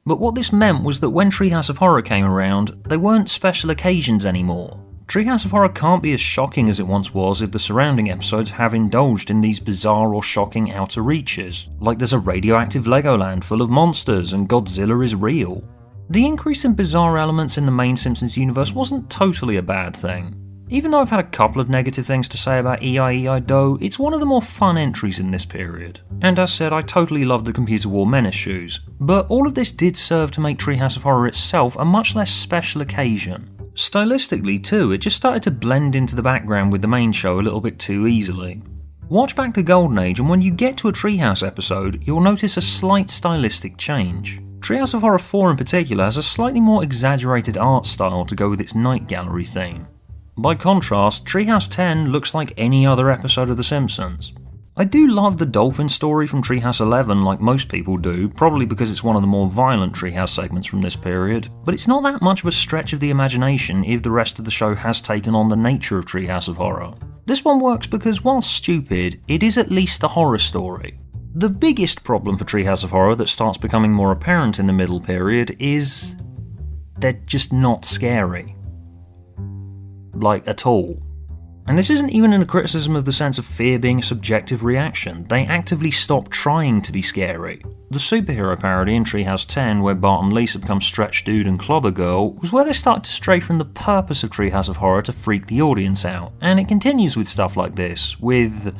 But what this meant was that when Treehouse of Horror came around, they weren't special occasions anymore. Treehouse of Horror can't be as shocking as it once was if the surrounding episodes have indulged in these bizarre or shocking outer reaches, like there's a radioactive Legoland full of monsters and Godzilla is real. The increase in bizarre elements in the main Simpsons universe wasn't totally a bad thing. Even though I've had a couple of negative things to say about E.I.E.I.D.O., it's one of the more fun entries in this period. And as said, I totally loved the Computer War Menace shoes, but all of this did serve to make Treehouse of Horror itself a much less special occasion. Stylistically too, it just started to blend into the background with the main show a little bit too easily. Watch back the Golden Age and when you get to a Treehouse episode, you'll notice a slight stylistic change. Treehouse of Horror 4 in particular has a slightly more exaggerated art style to go with its night gallery theme. By contrast, Treehouse 10 looks like any other episode of The Simpsons. I do love the dolphin story from Treehouse 11 like most people do, probably because it's one of the more violent Treehouse segments from this period, but it's not that much of a stretch of the imagination if the rest of the show has taken on the nature of Treehouse of Horror. This one works because while stupid, it is at least a horror story. The biggest problem for Treehouse of Horror that starts becoming more apparent in the middle period is they're just not scary. Like, at all. And this isn't even a criticism of the sense of fear being a subjective reaction. They actively stop trying to be scary. The superhero parody in Treehouse 10, where Bart and Lisa become Stretch Dude and Clobber Girl, was where they started to stray from the purpose of Treehouse of Horror to freak the audience out. And it continues with stuff like this, with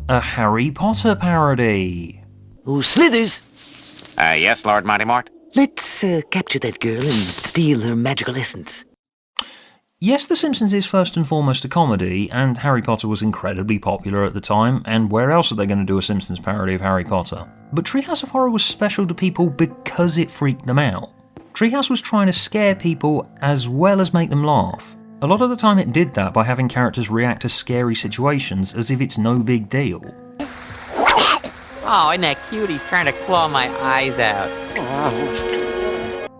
a Harry Potter parody. Oh, Slithers! Yes, Lord Monty Mort? Let's capture that girl and steal her magical essence. Yes, The Simpsons is first and foremost a comedy, and Harry Potter was incredibly popular at the time, and where else are they going to do a Simpsons parody of Harry Potter? But Treehouse of Horror was special to people because it freaked them out. Treehouse was trying to scare people as well as make them laugh. A lot of the time it did that by having characters react to scary situations as if it's no big deal. Oh, isn't that cute? He's trying to claw my eyes out.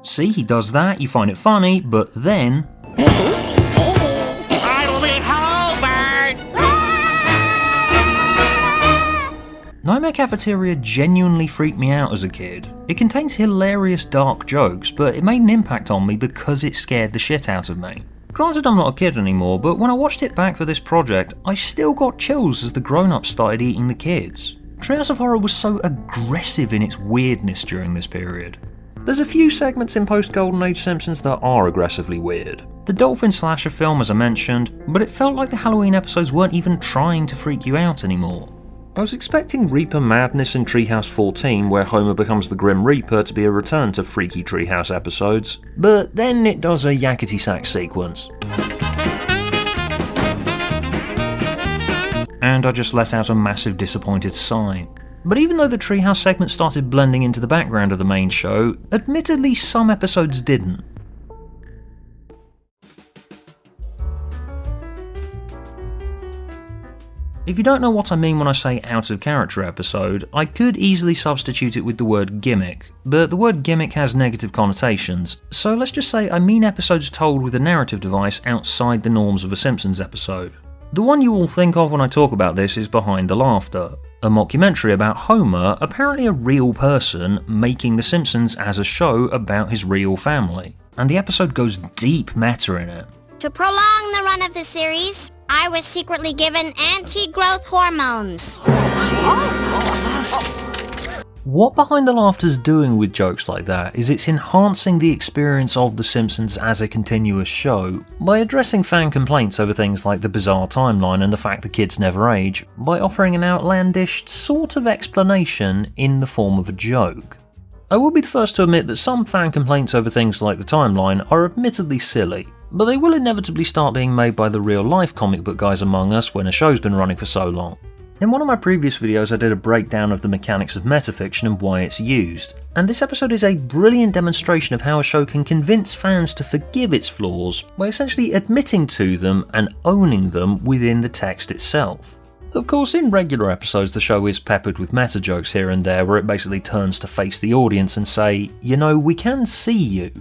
See, he does that, you find it funny, but then... I'll be Hobart! Nightmare Cafeteria genuinely freaked me out as a kid. It contains hilarious dark jokes, but it made an impact on me because it scared the shit out of me. Granted, I'm not a kid anymore, but when I watched it back for this project, I still got chills as the grown-ups started eating the kids. Treehouse of Horror was so aggressive in its weirdness during this period. There's a few segments in post-Golden Age Simpsons that are aggressively weird. The Dolphin Slasher film, as I mentioned, but it felt like the Halloween episodes weren't even trying to freak you out anymore. I was expecting Reaper Madness in Treehouse 14, where Homer becomes the Grim Reaper, to be a return to freaky Treehouse episodes, but then it does a yakety sax sequence. And I just let out a massive disappointed sigh. But even though the Treehouse segment started blending into the background of the main show, admittedly some episodes didn't. If you don't know what I mean when I say out of character episode, I could easily substitute it with the word gimmick, but the word gimmick has negative connotations, so let's just say I mean episodes told with a narrative device outside the norms of a Simpsons episode. The one you all think of when I talk about this is Behind the Laughter, a mockumentary about Homer, apparently a real person, making The Simpsons as a show about his real family. And the episode goes deep meta in it. To prolong the run of the series, I was secretly given anti-growth hormones. What Behind the Laughter's doing with jokes like that is it's enhancing the experience of The Simpsons as a continuous show by addressing fan complaints over things like the bizarre timeline and the fact the kids never age, by offering an outlandish sort of explanation in the form of a joke. I will be the first to admit that some fan complaints over things like the timeline are admittedly silly, but they will inevitably start being made by the real life comic book guys among us when a show's been running for so long. In one of my previous videos I did a breakdown of the mechanics of metafiction and why it's used, and this episode is a brilliant demonstration of how a show can convince fans to forgive its flaws by essentially admitting to them and owning them within the text itself. Of course, in regular episodes the show is peppered with meta jokes here and there where it basically turns to face the audience and say, you know, we can see you.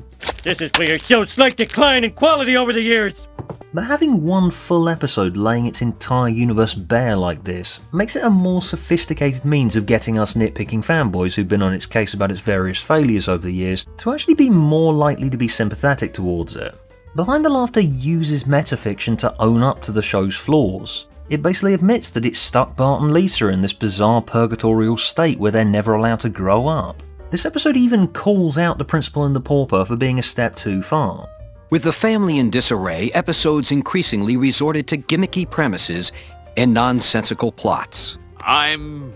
This is where your show's slight decline in quality over the years. But having one full episode laying its entire universe bare like this makes it a more sophisticated means of getting us nitpicking fanboys who've been on its case about its various failures over the years to actually be more likely to be sympathetic towards it. Behind the Laughter uses metafiction to own up to the show's flaws. It basically admits that it stuck Bart and Lisa in this bizarre purgatorial state where they're never allowed to grow up. This episode even calls out the Principal and the Pauper for being a step too far. With the family in disarray, episodes increasingly resorted to gimmicky premises and nonsensical plots. I'm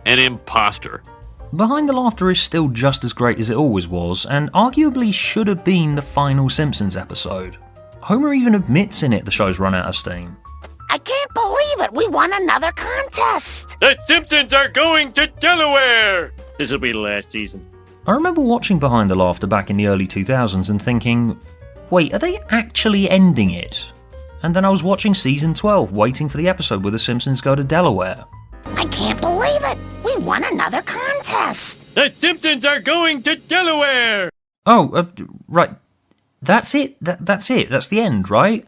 an imposter. Behind the Laughter is still just as great as it always was, and arguably should have been the final Simpsons episode. Homer even admits in it the show's run out of steam. I can't believe it! We won another contest! The Simpsons are going to Delaware! This'll be the last season. I remember watching Behind the Laughter back in the early 2000s and thinking, wait, are they actually ending it? And then I was watching season 12, waiting for the episode where the Simpsons go to Delaware. I can't believe it! We won another contest! The Simpsons are going to Delaware! Oh, right. That's it? That's it? That's the end, right?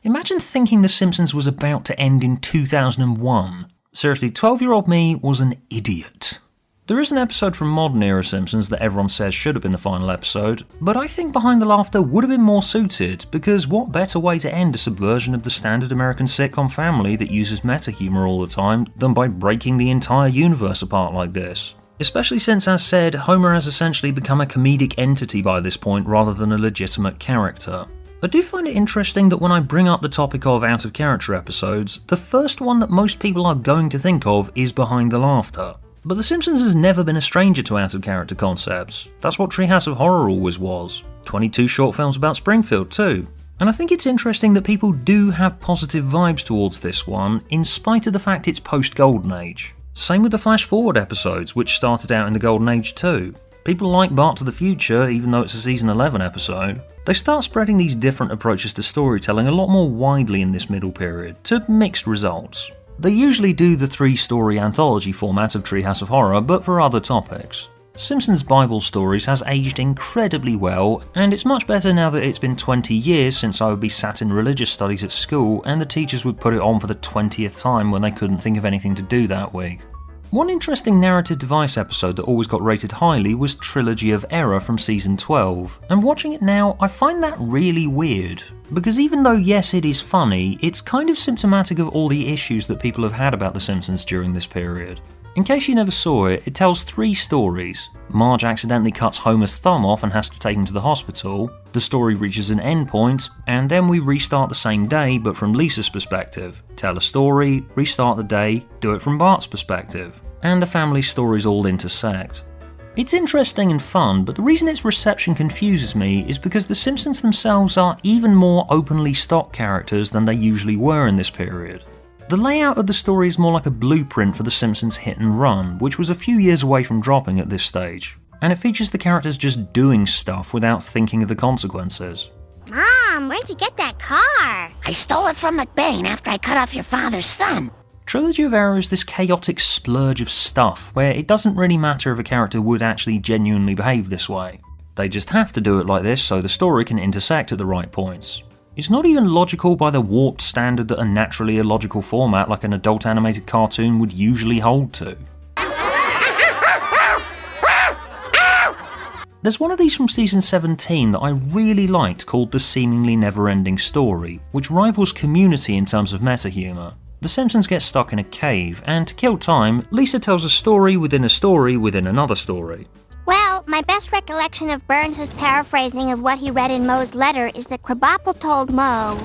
Imagine thinking The Simpsons was about to end in 2001. Seriously, 12-year-old me was an idiot. There is an episode from modern era Simpsons that everyone says should have been the final episode, but I think Behind the Laughter would have been more suited, because what better way to end a subversion of the standard American sitcom family that uses meta-humor all the time than by breaking the entire universe apart like this? Especially since, as said, Homer has essentially become a comedic entity by this point rather than a legitimate character. I do find it interesting that when I bring up the topic of out-of-character episodes, the first one that most people are going to think of is Behind the Laughter. But The Simpsons has never been a stranger to out-of-character concepts. That's what Treehouse of Horror always was. 22 short films about Springfield too. And I think it's interesting that people do have positive vibes towards this one, in spite of the fact it's post-Golden Age. Same with the Flash Forward episodes, which started out in the Golden Age too. People like Bart to the Future, even though it's a season 11 episode. They start spreading these different approaches to storytelling a lot more widely in this middle period, to mixed results. They usually do the 3-story anthology format of Treehouse of Horror, but for other topics. Simpsons Bible Stories has aged incredibly well, and it's much better now that it's been 20 years since I would be sat in religious studies at school and the teachers would put it on for the 20th time when they couldn't think of anything to do that week. One interesting narrative device episode that always got rated highly was Trilogy of Error from season 12, and watching it now I find that really weird, because even though yes it is funny, it's kind of symptomatic of all the issues that people have had about The Simpsons during this period. In case you never saw it, it tells 3 stories. Marge accidentally cuts Homer's thumb off and has to take him to the hospital, the story reaches an endpoint, and then we restart the same day but from Lisa's perspective. Tell a story, restart the day, do it from Bart's perspective. And the family stories all intersect. It's interesting and fun, but the reason its reception confuses me is because The Simpsons themselves are even more openly stock characters than they usually were in this period. The layout of the story is more like a blueprint for The Simpsons Hit and Run, which was a few years away from dropping at this stage, and it features the characters just doing stuff without thinking of the consequences. Mom, where'd you get that car? I stole it from McBain after I cut off your father's thumb. Trilogy of Error is this chaotic splurge of stuff, where it doesn't really matter if a character would actually genuinely behave this way. They just have to do it like this so the story can intersect at the right points. It's not even logical by the warped standard that a naturally illogical format like an adult animated cartoon would usually hold to. There's one of these from season 17 that I really liked called The Seemingly Never-Ending Story, which rivals Community in terms of meta-humour. The Simpsons get stuck in a cave, and to kill time, Lisa tells a story within a story within another story. Well, my best recollection of Burns' paraphrasing of what he read in Moe's letter is that Krabappel told Moe.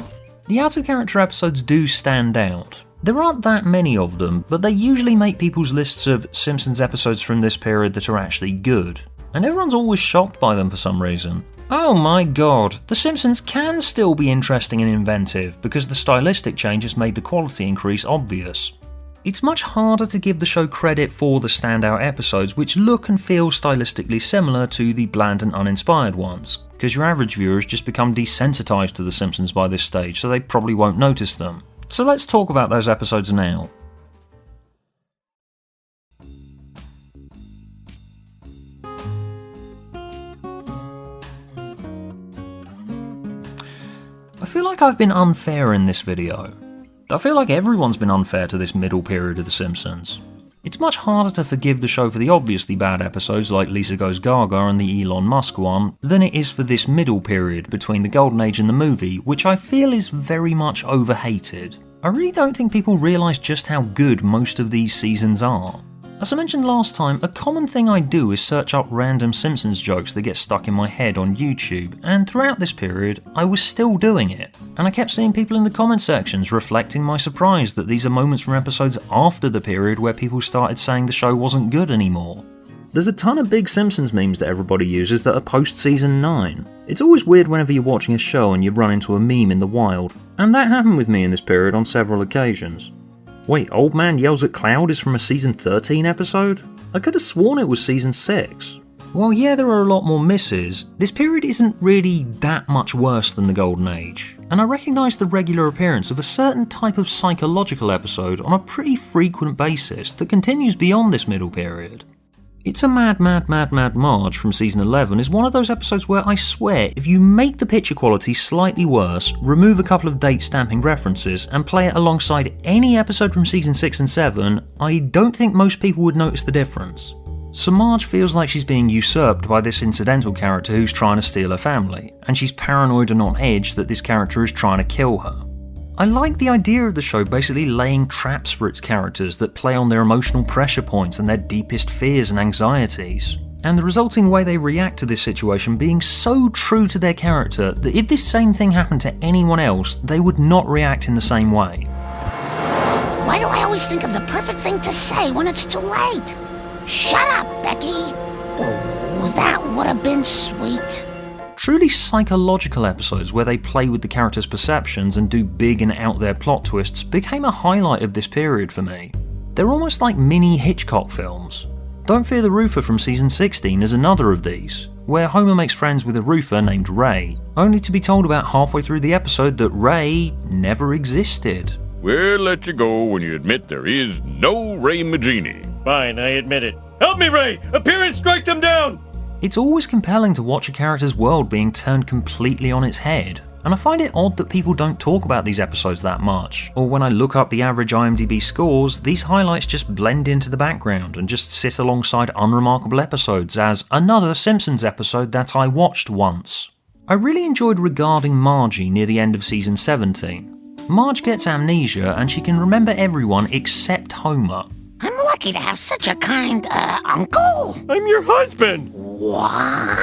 The out-of-character episodes do stand out. There aren't that many of them, but they usually make people's lists of Simpsons episodes from this period that are actually good. And everyone's always shocked by them for some reason. Oh my god, The Simpsons can still be interesting and inventive because the stylistic changes made the quality increase obvious. It's much harder to give the show credit for the standout episodes which look and feel stylistically similar to the bland and uninspired ones, because your average viewers just become desensitized to The Simpsons by this stage, so they probably won't notice them. So let's talk about those episodes now. I feel like I've been unfair in this video. I feel like everyone's been unfair to this middle period of The Simpsons. It's much harder to forgive the show for the obviously bad episodes like Lisa Goes Gaga and the Elon Musk one than it is for this middle period between the Golden Age and the movie, which I feel is very much overhated. I really don't think people realise just how good most of these seasons are. As I mentioned last time, a common thing I do is search up random Simpsons jokes that get stuck in my head on YouTube, and throughout this period, I was still doing it. And I kept seeing people in the comment sections reflecting my surprise that these are moments from episodes after the period where people started saying the show wasn't good anymore. There's a ton of big Simpsons memes that everybody uses that are post-season 9. It's always weird whenever you're watching a show and you run into a meme in the wild, and that happened with me in this period on several occasions. Wait, Old Man Yells at Cloud is from a season 13 episode? I could have sworn it was season 6. Well, yeah, there are a lot more misses. This period isn't really that much worse than the Golden Age, and I recognise the regular appearance of a certain type of psychological episode on a pretty frequent basis that continues beyond this middle period. It's a Mad Marge from season 11 is one of those episodes where I swear if you make the picture quality slightly worse, remove a couple of date stamping references and play it alongside any episode from season 6 and 7, I don't think most people would notice the difference. So Marge feels like she's being usurped by this incidental character who's trying to steal her family, and she's paranoid and on edge that this character is trying to kill her. I like the idea of the show basically laying traps for its characters that play on their emotional pressure points and their deepest fears and anxieties, and the resulting way they react to this situation being so true to their character that if this same thing happened to anyone else, they would not react in the same way. Why do I always think of the perfect thing to say when it's too late? Shut up, Becky! Oh, that would have been sweet. Truly psychological episodes where they play with the characters' perceptions and do big and out-there plot twists became a highlight of this period for me. They're almost like mini Hitchcock films. Don't Fear the Roofer from season 16 is another of these, where Homer makes friends with a roofer named Ray, only to be told about halfway through the episode that Ray never existed. We'll let you go when you admit there is no Ray Magini. Fine, I admit it. Help me, Ray! Appear and strike them down! It's always compelling to watch a character's world being turned completely on its head, and I find it odd that people don't talk about these episodes that much, or when I look up the average IMDb scores, these highlights just blend into the background and just sit alongside unremarkable episodes as another Simpsons episode that I watched once. I really enjoyed Regarding Margie near the end of season 17. Marge gets amnesia and she can remember everyone except Homer. I'm lucky to have such a kind, uncle. I'm your husband. What?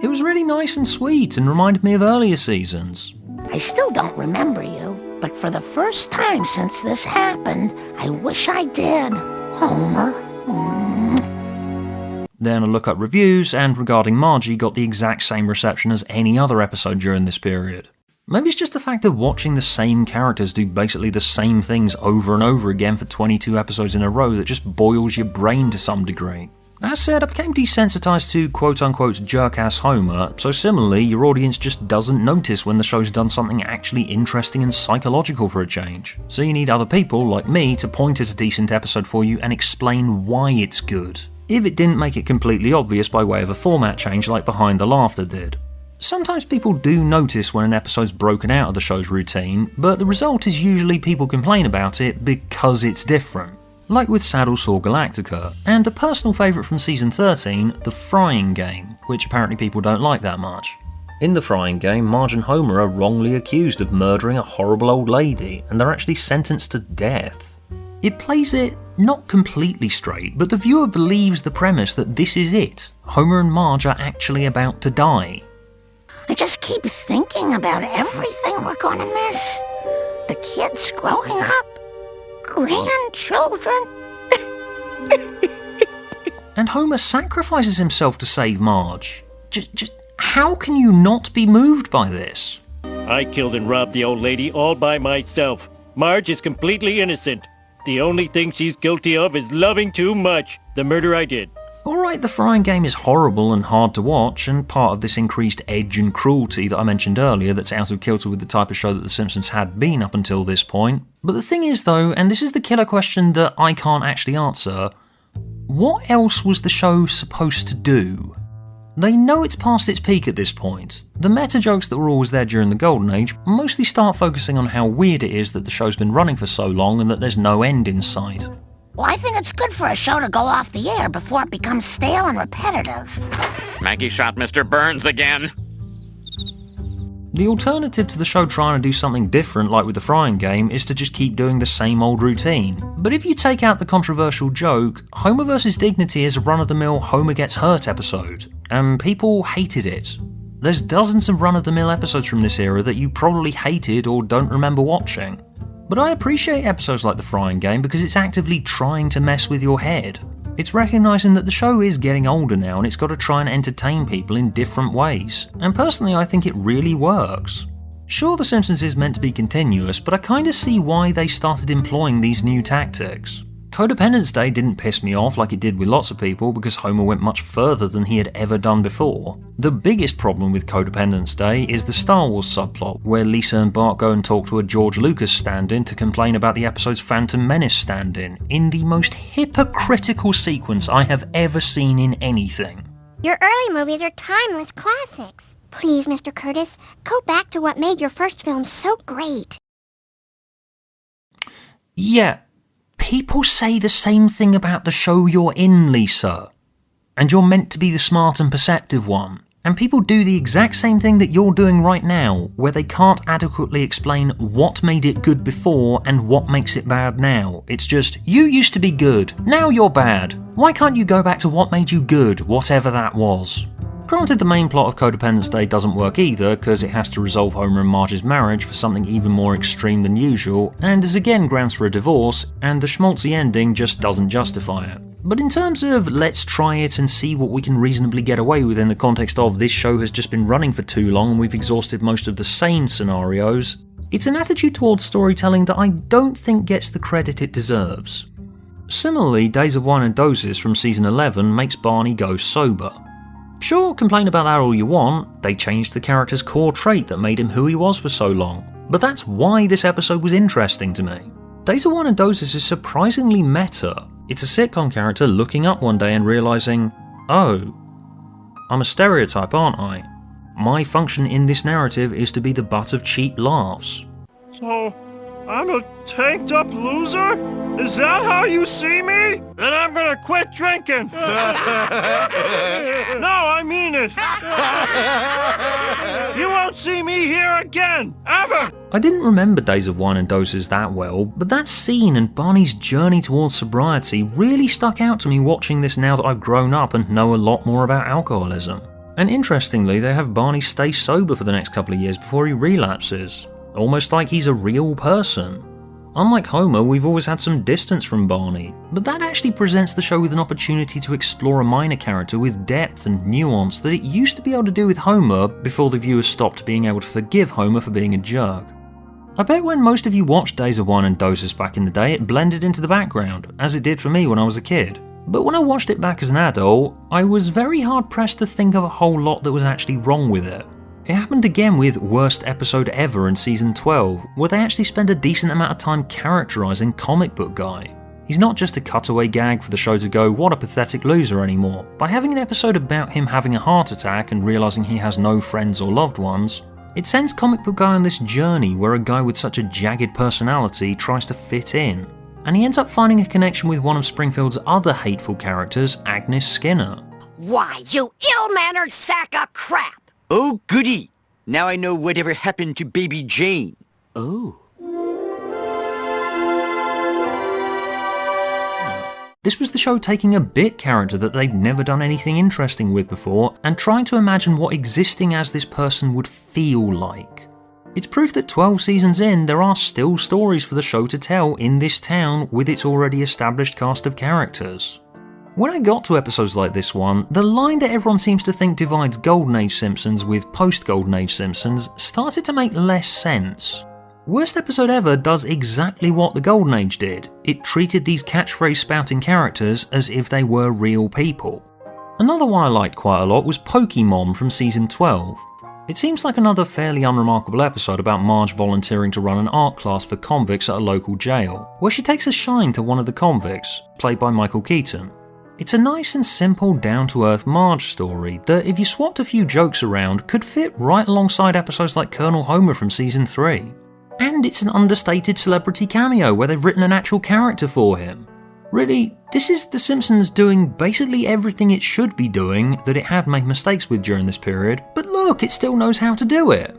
It was really nice and sweet and reminded me of earlier seasons. I still don't remember you, but for the first time since this happened, I wish I did, Homer. Then I look up reviews, and Regarding Margie got the exact same reception as any other episode during this period. Maybe it's just the fact that watching the same characters do basically the same things over and over again for 22 episodes in a row that just boils your brain to some degree. That said, I became desensitized to quote-unquote Jerkass Homer, so similarly your audience just doesn't notice when the show's done something actually interesting and psychological for a change. So you need other people, like me, to point at a decent episode for you and explain why it's good, if it didn't make it completely obvious by way of a format change like Behind the Laughter did. Sometimes people do notice when an episode's broken out of the show's routine, but the result is usually people complain about it because it's different. Like with Saddle Saw Galactica, and a personal favourite from season 13, The Frying Game, which apparently people don't like that much. In the frying game, Marge and Homer are wrongly accused of murdering a horrible old lady, and they're actually sentenced to death. It plays it not completely straight, but the viewer believes the premise that this is it. Homer and Marge are actually about to die. I just keep thinking about everything we're gonna miss. The kids growing up, grandchildren. And Homer sacrifices himself to save Marge. Just how can you not be moved by this? I killed and robbed the old lady all by myself. Marge is completely innocent. The only thing she's guilty of is loving too much. The murder I did. Alright, the frying game is horrible and hard to watch, and part of this increased edge and cruelty that I mentioned earlier that's out of kilter with the type of show that The Simpsons had been up until this point. But the thing is though, and this is the killer question that I can't actually answer, what else was the show supposed to do? They know it's past its peak at this point. The meta jokes that were always there during the Golden Age mostly start focusing on how weird it is that the show's been running for so long and that there's no end in sight. Well, I think it's good for a show to go off the air before it becomes stale and repetitive. Maggie shot Mr. Burns again. The alternative to the show trying to do something different like with the frying game is to just keep doing the same old routine. But if you take out the controversial joke, Homer vs. Dignity is a run-of-the-mill Homer gets hurt episode, and people hated it. There's dozens of run-of-the-mill episodes from this era that you probably hated or don't remember watching. But I appreciate episodes like the frying game because it's actively trying to mess with your head. It's recognising that the show is getting older now and it's got to try and entertain people in different ways, and personally I think it really works. Sure, The Simpsons is meant to be continuous, but I kinda see why they started employing these new tactics. Codependence Day didn't piss me off like it did with lots of people because Homer went much further than he had ever done before. The biggest problem with Codependence Day is the Star Wars subplot, where Lisa and Bart go and talk to a George Lucas stand-in to complain about the episode's Phantom Menace stand-in, in the most hypocritical sequence I have ever seen in anything. Your early movies are timeless classics. Please, Mr. Curtis, go back to what made your first film so great. Yeah. People say the same thing about the show you're in, Lisa. And you're meant to be the smart and perceptive one. And people do the exact same thing that you're doing right now, where they can't adequately explain what made it good before and what makes it bad now. It's just, you used to be good, now you're bad. Why can't you go back to what made you good, whatever that was? Granted, the main plot of Codependence Day doesn't work either, because it has to resolve Homer and Marge's marriage for something even more extreme than usual, and is again grounds for a divorce, and the schmaltzy ending just doesn't justify it. But in terms of let's try it and see what we can reasonably get away with in the context of this show has just been running for too long and we've exhausted most of the sane scenarios, it's an attitude towards storytelling that I don't think gets the credit it deserves. Similarly, Days of Wine and Doses from season 11 makes Barney go sober. Sure, complain about that all you want, they changed the character's core trait that made him who he was for so long, but that's why this episode was interesting to me. Days of Wine and Doses is surprisingly meta. It's a sitcom character looking up one day and realising, oh, I'm a stereotype, aren't I? My function in this narrative is to be the butt of cheap laughs. So, I'm a tanked up loser? Is that how you see me? Then I'm gonna quit drinking! No, I mean it! You won't see me here again, ever! I didn't remember Days of Wine and Doses that well, but that scene and Barney's journey towards sobriety really stuck out to me watching this now that I've grown up and know a lot more about alcoholism. And interestingly, they have Barney stay sober for the next couple of years before he relapses, almost like he's a real person. Unlike Homer, we've always had some distance from Barney, but that actually presents the show with an opportunity to explore a minor character with depth and nuance that it used to be able to do with Homer before the viewers stopped being able to forgive Homer for being a jerk. I bet when most of you watched Days of Wine and Doses back in the day, it blended into the background, as it did for me when I was a kid. But when I watched it back as an adult, I was very hard pressed to think of a whole lot that was actually wrong with it. It happened again with Worst Episode Ever in Season 12, where they actually spend a decent amount of time characterising Comic Book Guy. He's not just a cutaway gag for the show to go, what a pathetic loser anymore. By having an episode about him having a heart attack and realising he has no friends or loved ones, it sends Comic Book Guy on this journey where a guy with such a jagged personality tries to fit in. And he ends up finding a connection with one of Springfield's other hateful characters, Agnes Skinner. Why, you ill-mannered sack of crap! Oh, goody! Now I know whatever happened to baby Jane. Oh. This was the show taking a bit character that they'd never done anything interesting with before and trying to imagine what existing as this person would feel like. It's proof that 12 seasons in, there are still stories for the show to tell in this town with its already established cast of characters. When I got to episodes like this one, the line that everyone seems to think divides Golden Age Simpsons with post-Golden Age Simpsons started to make less sense. Worst Episode Ever does exactly what the Golden Age did. It treated these catchphrase spouting characters as if they were real people. Another one I liked quite a lot was Pokemon from season 12. It seems like another fairly unremarkable episode about Marge volunteering to run an art class for convicts at a local jail, where she takes a shine to one of the convicts, played by Michael Keaton. It's a nice and simple down-to-earth Marge story that, if you swapped a few jokes around, could fit right alongside episodes like Colonel Homer from season 3. And it's an understated celebrity cameo where they've written an actual character for him. Really, this is The Simpsons doing basically everything it should be doing that it had made mistakes with during this period, but look, it still knows how to do it.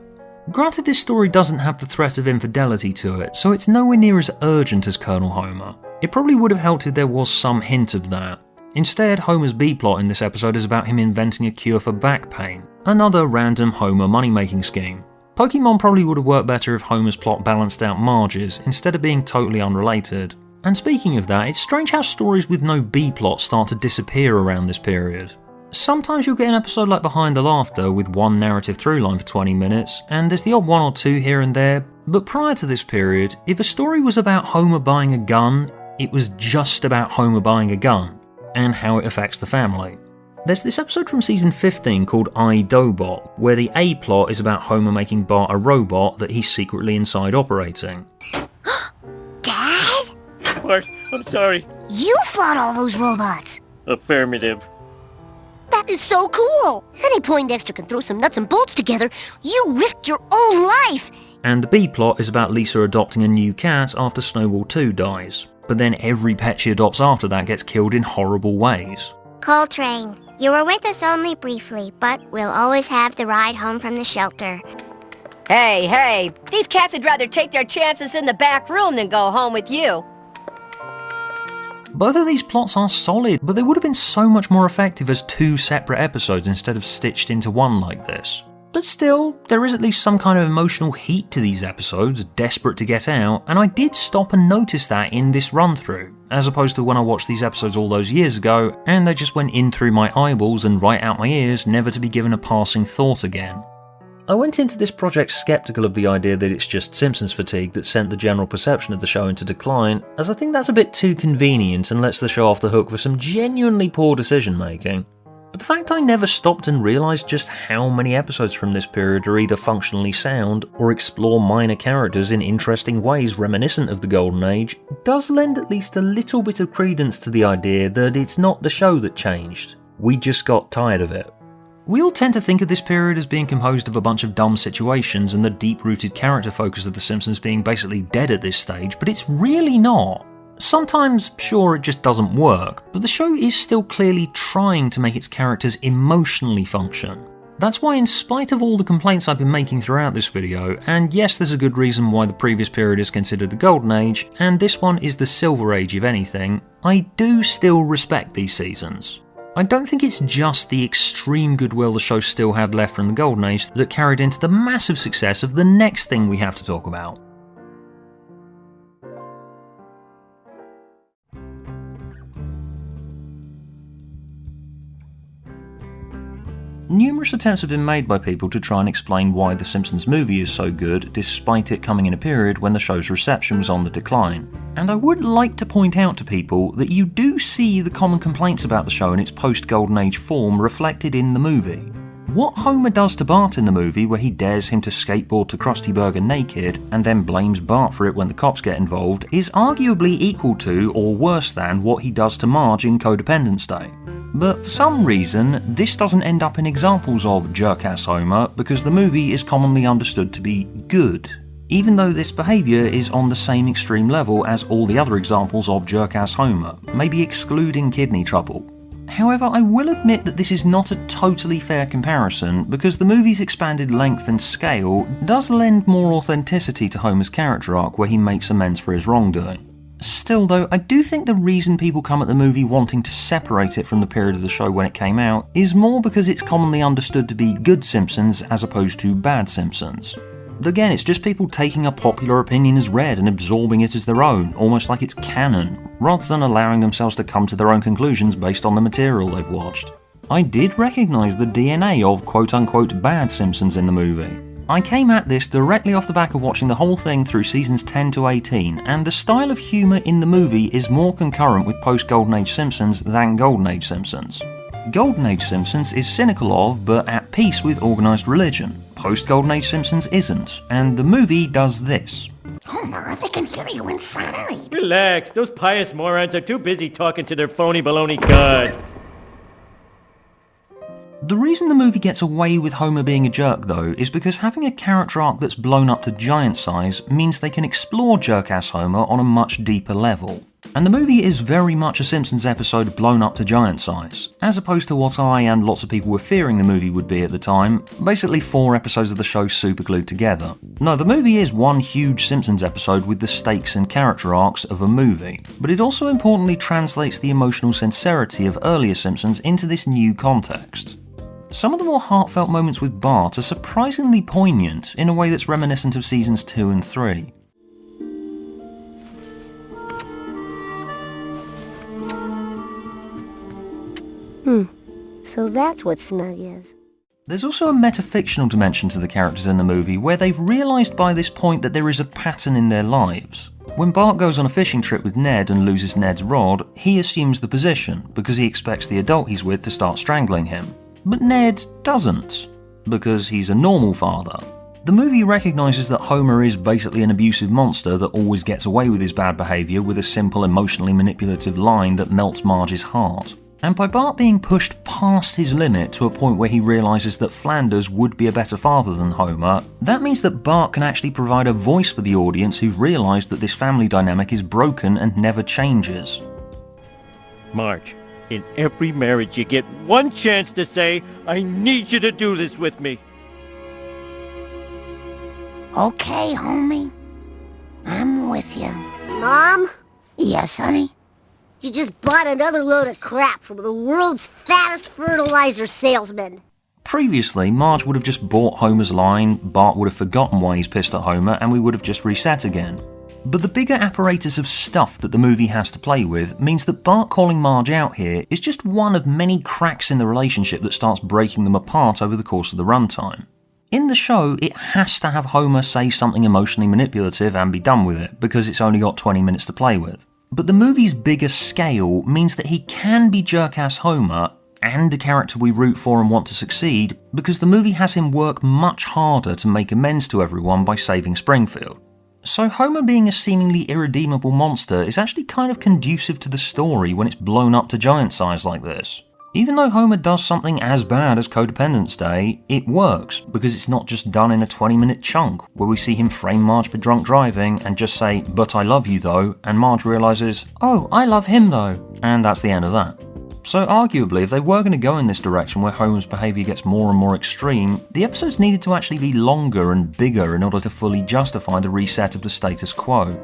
Granted, this story doesn't have the threat of infidelity to it, so it's nowhere near as urgent as Colonel Homer. It probably would have helped if there was some hint of that. Instead, Homer's B-plot in this episode is about him inventing a cure for back pain, another random Homer money-making scheme. Pokemon probably would have worked better if Homer's plot balanced out Marge's instead of being totally unrelated. And speaking of that, it's strange how stories with no B-plot start to disappear around this period. Sometimes you'll get an episode like Behind the Laughter with one narrative throughline for 20 minutes, and there's the odd one or two here and there, but prior to this period, if a story was about Homer buying a gun, it was just about Homer buying a gun, and how it affects the family. There's this episode from season 15 called I, Dobot, where the A plot is about Homer making Bart a robot that he's secretly inside operating. Dad? Bart, I'm sorry. You fought all those robots. Affirmative. That is so cool! Any Poindexter can throw some nuts and bolts together. You risked your own life! And the B plot is about Lisa adopting a new cat after Snowball 2 dies. But then every pet she adopts after that gets killed in horrible ways. Coltrane, you were with us only briefly, but we'll always have the ride home from the shelter. Hey, these cats would rather take their chances in the back room than go home with you. Both of these plots are solid, but they would have been so much more effective as two separate episodes instead of stitched into one like this. But still, there is at least some kind of emotional heat to these episodes, desperate to get out, and I did stop and notice that in this run-through, as opposed to when I watched these episodes all those years ago, and they just went in through my eyeballs and right out my ears, never to be given a passing thought again. I went into this project sceptical of the idea that it's just Simpsons fatigue that sent the general perception of the show into decline, as I think that's a bit too convenient and lets the show off the hook for some genuinely poor decision making. But the fact I never stopped and realised just how many episodes from this period are either functionally sound or explore minor characters in interesting ways reminiscent of the Golden Age does lend at least a little bit of credence to the idea that it's not the show that changed. We just got tired of it. We all tend to think of this period as being composed of a bunch of dumb situations and the deep-rooted character focus of The Simpsons being basically dead at this stage, but it's really not. Sometimes, sure, it just doesn't work, but the show is still clearly trying to make its characters emotionally function. That's why, in spite of all the complaints I've been making throughout this video, and yes, there's a good reason why the previous period is considered the Golden Age, and this one is the Silver Age if anything, I do still respect these seasons. I don't think it's just the extreme goodwill the show still had left from the Golden Age that carried into the massive success of the next thing we have to talk about. Numerous attempts have been made by people to try and explain why The Simpsons movie is so good despite it coming in a period when the show's reception was on the decline. And I would like to point out to people that you do see the common complaints about the show in its post-Golden Age form reflected in the movie. What Homer does to Bart in the movie, where he dares him to skateboard to Krusty Burger naked and then blames Bart for it when the cops get involved, is arguably equal to or worse than what he does to Marge in Codependence Day. But for some reason, this doesn't end up in examples of Jerkass Homer because the movie is commonly understood to be good, even though this behaviour is on the same extreme level as all the other examples of Jerkass Homer, maybe excluding kidney trouble. However, I will admit that this is not a totally fair comparison, because the movie's expanded length and scale does lend more authenticity to Homer's character arc where he makes amends for his wrongdoing. Still though, I do think the reason people come at the movie wanting to separate it from the period of the show when it came out is more because it's commonly understood to be good Simpsons as opposed to bad Simpsons. Again, it's just people taking a popular opinion as read and absorbing it as their own, almost like it's canon, rather than allowing themselves to come to their own conclusions based on the material they've watched. I did recognise the DNA of quote-unquote bad Simpsons in the movie. I came at this directly off the back of watching the whole thing through seasons 10 to 18, and the style of humour in the movie is more concurrent with post-Golden Age Simpsons than Golden Age Simpsons. Golden Age Simpsons is cynical of, but at peace with organised religion. Post-Golden Age Simpsons isn't, and the movie does this. Homer, they can hear you inside. Relax, those pious morons are too busy talking to their phony baloney god. The reason the movie gets away with Homer being a jerk, though, is because having a character arc that's blown up to giant size means they can explore Jerkass Homer on a much deeper level. And the movie is very much a Simpsons episode blown up to giant size, as opposed to what I and lots of people were fearing the movie would be at the time, basically 4 episodes of the show superglued together. No, the movie is one huge Simpsons episode with the stakes and character arcs of a movie, but it also importantly translates the emotional sincerity of earlier Simpsons into this new context. Some of the more heartfelt moments with Bart are surprisingly poignant in a way that's reminiscent of seasons 2 and 3. So that's what smug is. There's also a metafictional dimension to the characters in the movie where they've realised by this point that there is a pattern in their lives. When Bart goes on a fishing trip with Ned and loses Ned's rod, he assumes the position because he expects the adult he's with to start strangling him. But Ned doesn't, because he's a normal father. The movie recognises that Homer is basically an abusive monster that always gets away with his bad behaviour with a simple emotionally manipulative line that melts Marge's heart. And by Bart being pushed past his limit to a point where he realises that Flanders would be a better father than Homer, that means that Bart can actually provide a voice for the audience who've realised that this family dynamic is broken and never changes. Marge, in every marriage you get one chance to say, I need you to do this with me. Okay, homie. I'm with you. Mom? Yes, honey? You just bought another load of crap from the world's fattest fertilizer salesman. Previously, Marge would have just bought Homer's line, Bart would have forgotten why he's pissed at Homer, and we would have just reset again. But the bigger apparatus of stuff that the movie has to play with means that Bart calling Marge out here is just one of many cracks in the relationship that starts breaking them apart over the course of the runtime. In the show, it has to have Homer say something emotionally manipulative and be done with it, because it's only got 20 minutes to play with. But the movie's bigger scale means that he can be Jerkass Homer and a character we root for and want to succeed, because the movie has him work much harder to make amends to everyone by saving Springfield. So Homer being a seemingly irredeemable monster is actually kind of conducive to the story when it's blown up to giant size like this. Even though Homer does something as bad as Codependence Day, it works because it's not just done in a 20-minute chunk where we see him frame Marge for drunk driving and just say, "But I love you though," and Marge realises, "Oh, I love him though," and that's the end of that. So arguably, if they were going to go in this direction where Homer's behaviour gets more and more extreme, the episodes needed to actually be longer and bigger in order to fully justify the reset of the status quo.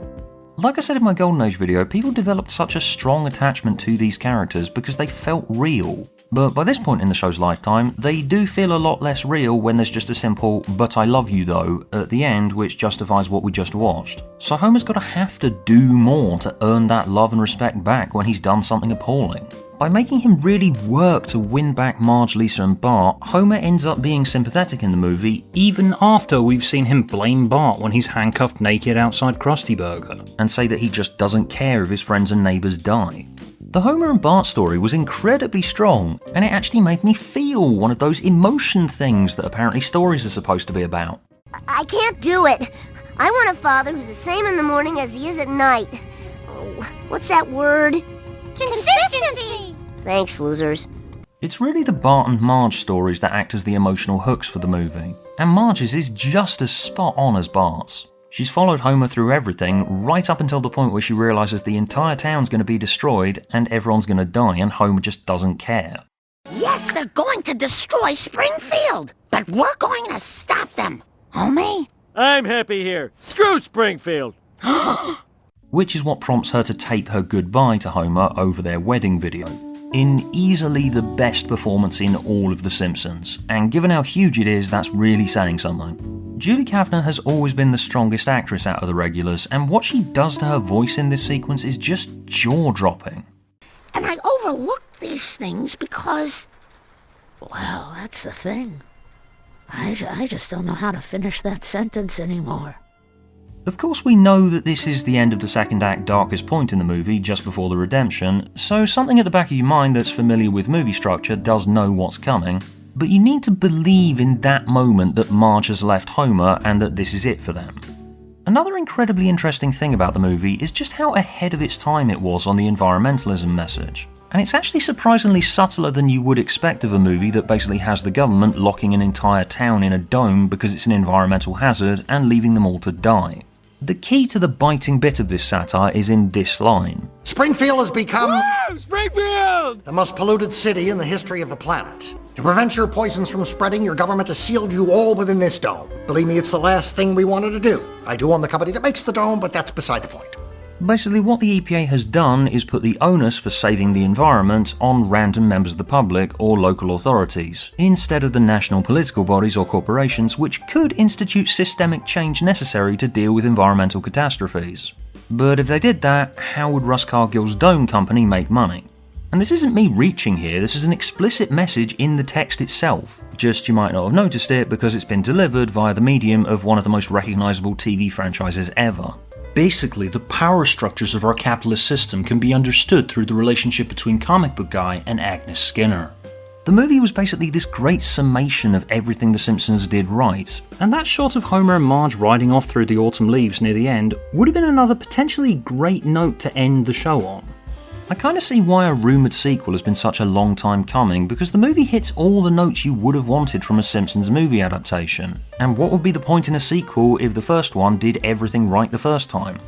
Like I said in my Golden Age video, people developed such a strong attachment to these characters because they felt real. But by this point in the show's lifetime, they do feel a lot less real when there's just a simple "but I love you though" at the end which justifies what we just watched. So Homer's got to have to do more to earn that love and respect back when he's done something appalling. By making him really work to win back Marge, Lisa and Bart, Homer ends up being sympathetic in the movie even after we've seen him blame Bart when he's handcuffed naked outside Krusty Burger, and say that he just doesn't care if his friends and neighbours die. The Homer and Bart story was incredibly strong, and it actually made me feel one of those emotion things that apparently stories are supposed to be about. I can't do it. I want a father who's the same in the morning as he is at night. Oh, what's that word? Consistency! Thanks, losers. It's really the Bart and Marge stories that act as the emotional hooks for the movie, and Marge's is just as spot on as Bart's. She's followed Homer through everything, right up until the point where she realises the entire town's going to be destroyed and everyone's going to die, and Homer just doesn't care. Yes, they're going to destroy Springfield, but we're going to stop them. Homie? I'm happy here. Screw Springfield. Which is what prompts her to tape her goodbye to Homer over their wedding video, in easily the best performance in all of The Simpsons, and given how huge it is, that's really saying something. Julie Kavner has always been the strongest actress out of the regulars, and what she does to her voice in this sequence is just jaw-dropping. And I overlooked these things because, well, that's the thing. I just don't know how to finish that sentence anymore. Of course, we know that this is the end of the second act darkest point in the movie, just before the redemption, so something at the back of your mind that's familiar with movie structure does know what's coming, but you need to believe in that moment that Marge has left Homer and that this is it for them. Another incredibly interesting thing about the movie is just how ahead of its time it was on the environmentalism message. And it's actually surprisingly subtler than you would expect of a movie that basically has the government locking an entire town in a dome because it's an environmental hazard and leaving them all to die. The key to the biting bit of this satire is in this line. Springfield has become Springfield! the most polluted city in the history of the planet. To prevent your poisons from spreading, your government has sealed you all within this dome. Believe me, it's the last thing we wanted to do. I do own the company that makes the dome, but that's beside the point. Basically, what the EPA has done is put the onus for saving the environment on random members of the public or local authorities, instead of the national political bodies or corporations which could institute systemic change necessary to deal with environmental catastrophes. But if they did that, how would Russ Cargill's Dome Company make money? And this isn't me reaching here, this is an explicit message in the text itself. Just you might not have noticed it because it's been delivered via the medium of one of the most recognisable TV franchises ever. Basically, the power structures of our capitalist system can be understood through the relationship between comic book guy and Agnes Skinner. The movie was basically this great summation of everything The Simpsons did right, and that shot of Homer and Marge riding off through the autumn leaves near the end would have been another potentially great note to end the show on. I kind of see why a rumoured sequel has been such a long time coming, because the movie hits all the notes you would have wanted from a Simpsons movie adaptation. And what would be the point in a sequel if the first one did everything right the first time?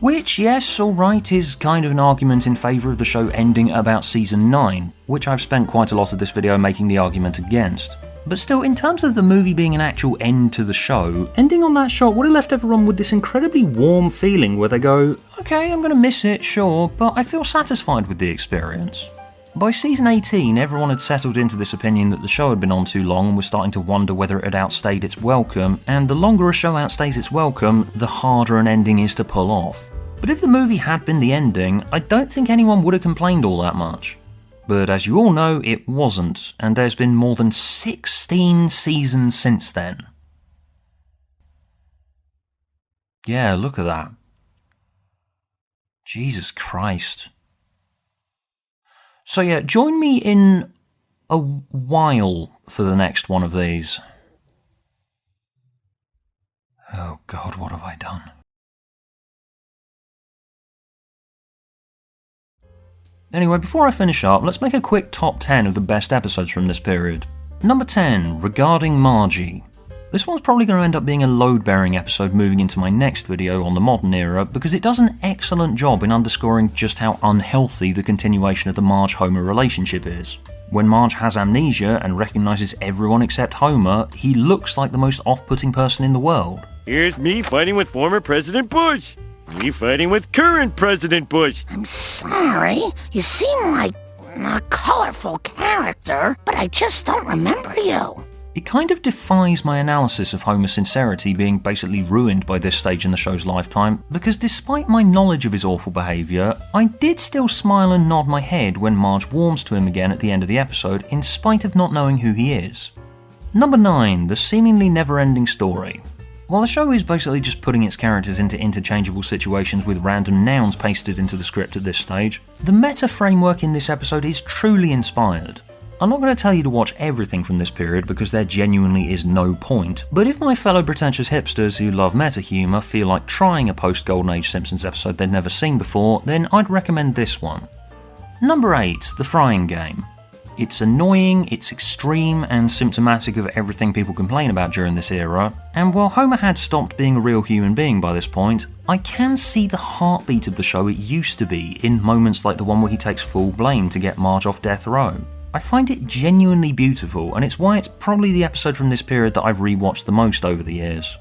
Which, yes, alright, is kind of an argument in favour of the show ending at about season 9, which I've spent quite a lot of this video making the argument against. But still, in terms of the movie being an actual end to the show, ending on that shot would have left everyone with this incredibly warm feeling where they go, okay, I'm going to miss it, sure, but I feel satisfied with the experience. By season 18, everyone had settled into this opinion that the show had been on too long and was starting to wonder whether it had outstayed its welcome, and the longer a show outstays its welcome, the harder an ending is to pull off. But if the movie had been the ending, I don't think anyone would have complained all that much. But as you all know, it wasn't, and there's been more than 16 seasons since then. Yeah, look at that. Jesus Christ. So yeah, join me in a while for the next one of these. Oh God, what have I done? Anyway, before I finish up, let's make a quick top 10 of the best episodes from this period. Number 10, Regarding Margie. This one's probably going to end up being a load-bearing episode moving into my next video on the modern era because it does an excellent job in underscoring just how unhealthy the continuation of the Marge-Homer relationship is. When Marge has amnesia and recognises everyone except Homer, he looks like the most off-putting person in the world. Here's me fighting with former President Bush. Me fighting with current President Bush. I'm sorry. You seem like a colorful character, but I just don't remember you. It kind of defies my analysis of Homer's sincerity being basically ruined by this stage in the show's lifetime, because despite my knowledge of his awful behaviour, I did still smile and nod my head when Marge warms to him again at the end of the episode, in spite of not knowing who he is. Number 9, The Seemingly Never-Ending Story. While the show is basically just putting its characters into interchangeable situations with random nouns pasted into the script at this stage, the meta framework in this episode is truly inspired. I'm not going to tell you to watch everything from this period because there genuinely is no point, but if my fellow pretentious hipsters who love meta humour feel like trying a post-Golden Age Simpsons episode they'd never seen before, then I'd recommend this one. Number 8, The Frying Game. It's annoying, it's extreme, and symptomatic of everything people complain about during this era, and while Homer had stopped being a real human being by this point, I can see the heartbeat of the show it used to be in moments like the one where he takes full blame to get Marge off death row. I find it genuinely beautiful, and it's why it's probably the episode from this period that I've rewatched the most over the years.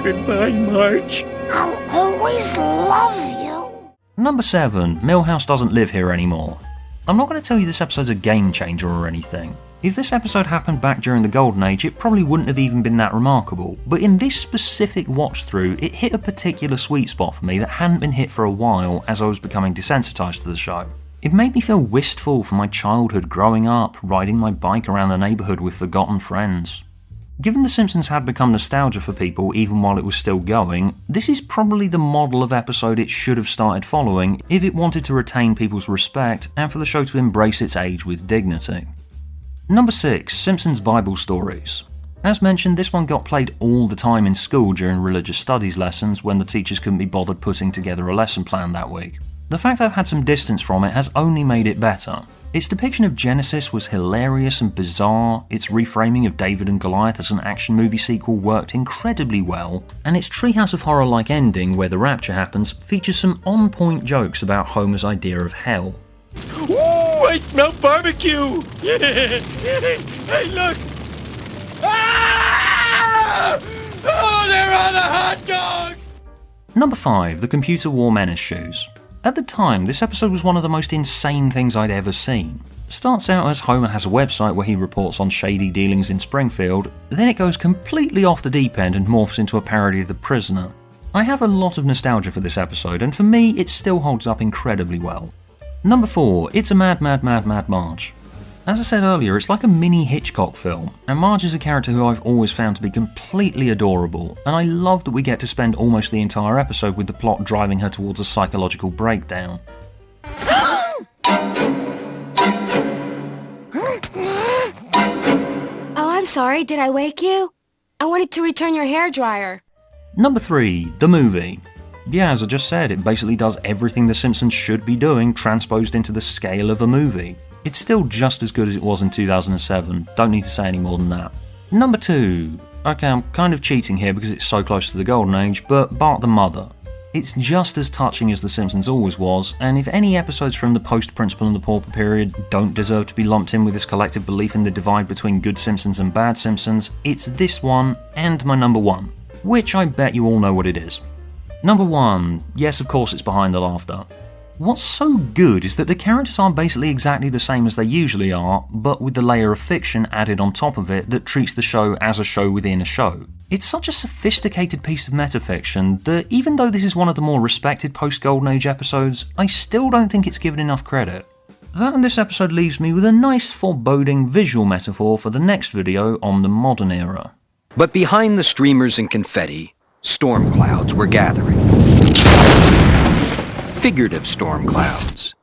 Goodbye, Marge. I'll always love you. Number 7. Milhouse doesn't live here anymore. I'm not going to tell you this episode's a game changer or anything. If this episode happened back during the Golden Age, it probably wouldn't have even been that remarkable, but in this specific watch through, it hit a particular sweet spot for me that hadn't been hit for a while as I was becoming desensitized to the show. It made me feel wistful for my childhood growing up, riding my bike around the neighbourhood with forgotten friends. Given The Simpsons had become nostalgia for people even while it was still going, this is probably the model of episode it should have started following if it wanted to retain people's respect and for the show to embrace its age with dignity. Number 6. Simpsons Bible Stories. As mentioned, this one got played all the time in school during religious studies lessons when the teachers couldn't be bothered putting together a lesson plan that week. The fact I've had some distance from it has only made it better. Its depiction of Genesis was hilarious and bizarre, its reframing of David and Goliath as an action movie sequel worked incredibly well, and its Treehouse of Horror-like ending, where the rapture happens, features some on-point jokes about Homer's idea of hell. Ooh, I smell barbecue! Hey, look! Ah! Oh, they're on a hot dog! Number 5. The Computer Wore Menace Shoes. At the time, this episode was one of the most insane things I'd ever seen. It starts out as Homer has a website where he reports on shady dealings in Springfield, then it goes completely off the deep end and morphs into a parody of The Prisoner. I have a lot of nostalgia for this episode, and for me, it still holds up incredibly well. Number 4. It's a Mad Marge. As I said earlier, it's like a mini Hitchcock film, and Marge is a character who I've always found to be completely adorable, and I love that we get to spend almost the entire episode with the plot driving her towards a psychological breakdown. Oh, I'm sorry, did I wake you? I wanted to return your hairdryer. Number 3. The Movie. Yeah, as I just said, it basically does everything The Simpsons should be doing, transposed into the scale of a movie. It's still just as good as it was in 2007, don't need to say any more than that. Number 2. Okay, I'm kind of cheating here because it's so close to the Golden Age, but Bart the Mother. It's just as touching as The Simpsons always was, and if any episodes from the post-Principal and the Pauper period don't deserve to be lumped in with this collective belief in the divide between good Simpsons and bad Simpsons, it's this one and my number 1, which I bet you all know what it is. Number 1. Yes, of course it's Behind the Laughter. What's so good is that the characters are basically exactly the same as they usually are, but with the layer of fiction added on top of it that treats the show as a show within a show. It's such a sophisticated piece of metafiction that even though this is one of the more respected post-Golden Age episodes, I still don't think it's given enough credit. That and this episode leaves me with a nice foreboding visual metaphor for the next video on the modern era. But behind the streamers and confetti, storm clouds were gathering. Figurative storm clouds.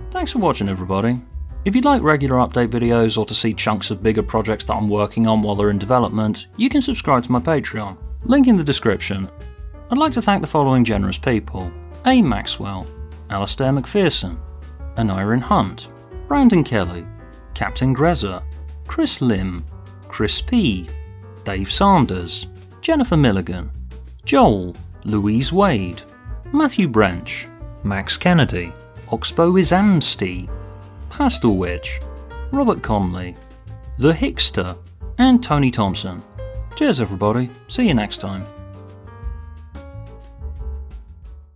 Thanks for watching, everybody. If you'd like regular update videos or to see chunks of bigger projects that I'm working on while they're in development, you can subscribe to my Patreon. Link in the description. I'd like to thank the following generous people: A. Maxwell, Alastair McPherson, Anirin Hunt, Brandon Kelly, Captain Grezza, Chris Lim, Chris P, Dave Sanders, Jennifer Milligan, Joel, Louise Wade, Matthew Branch, Max Kennedy, Oxbow Izamsti, Pastel Wedge, Robert Conley, The Hickster, and Tony Thompson. Cheers everybody, see you next time.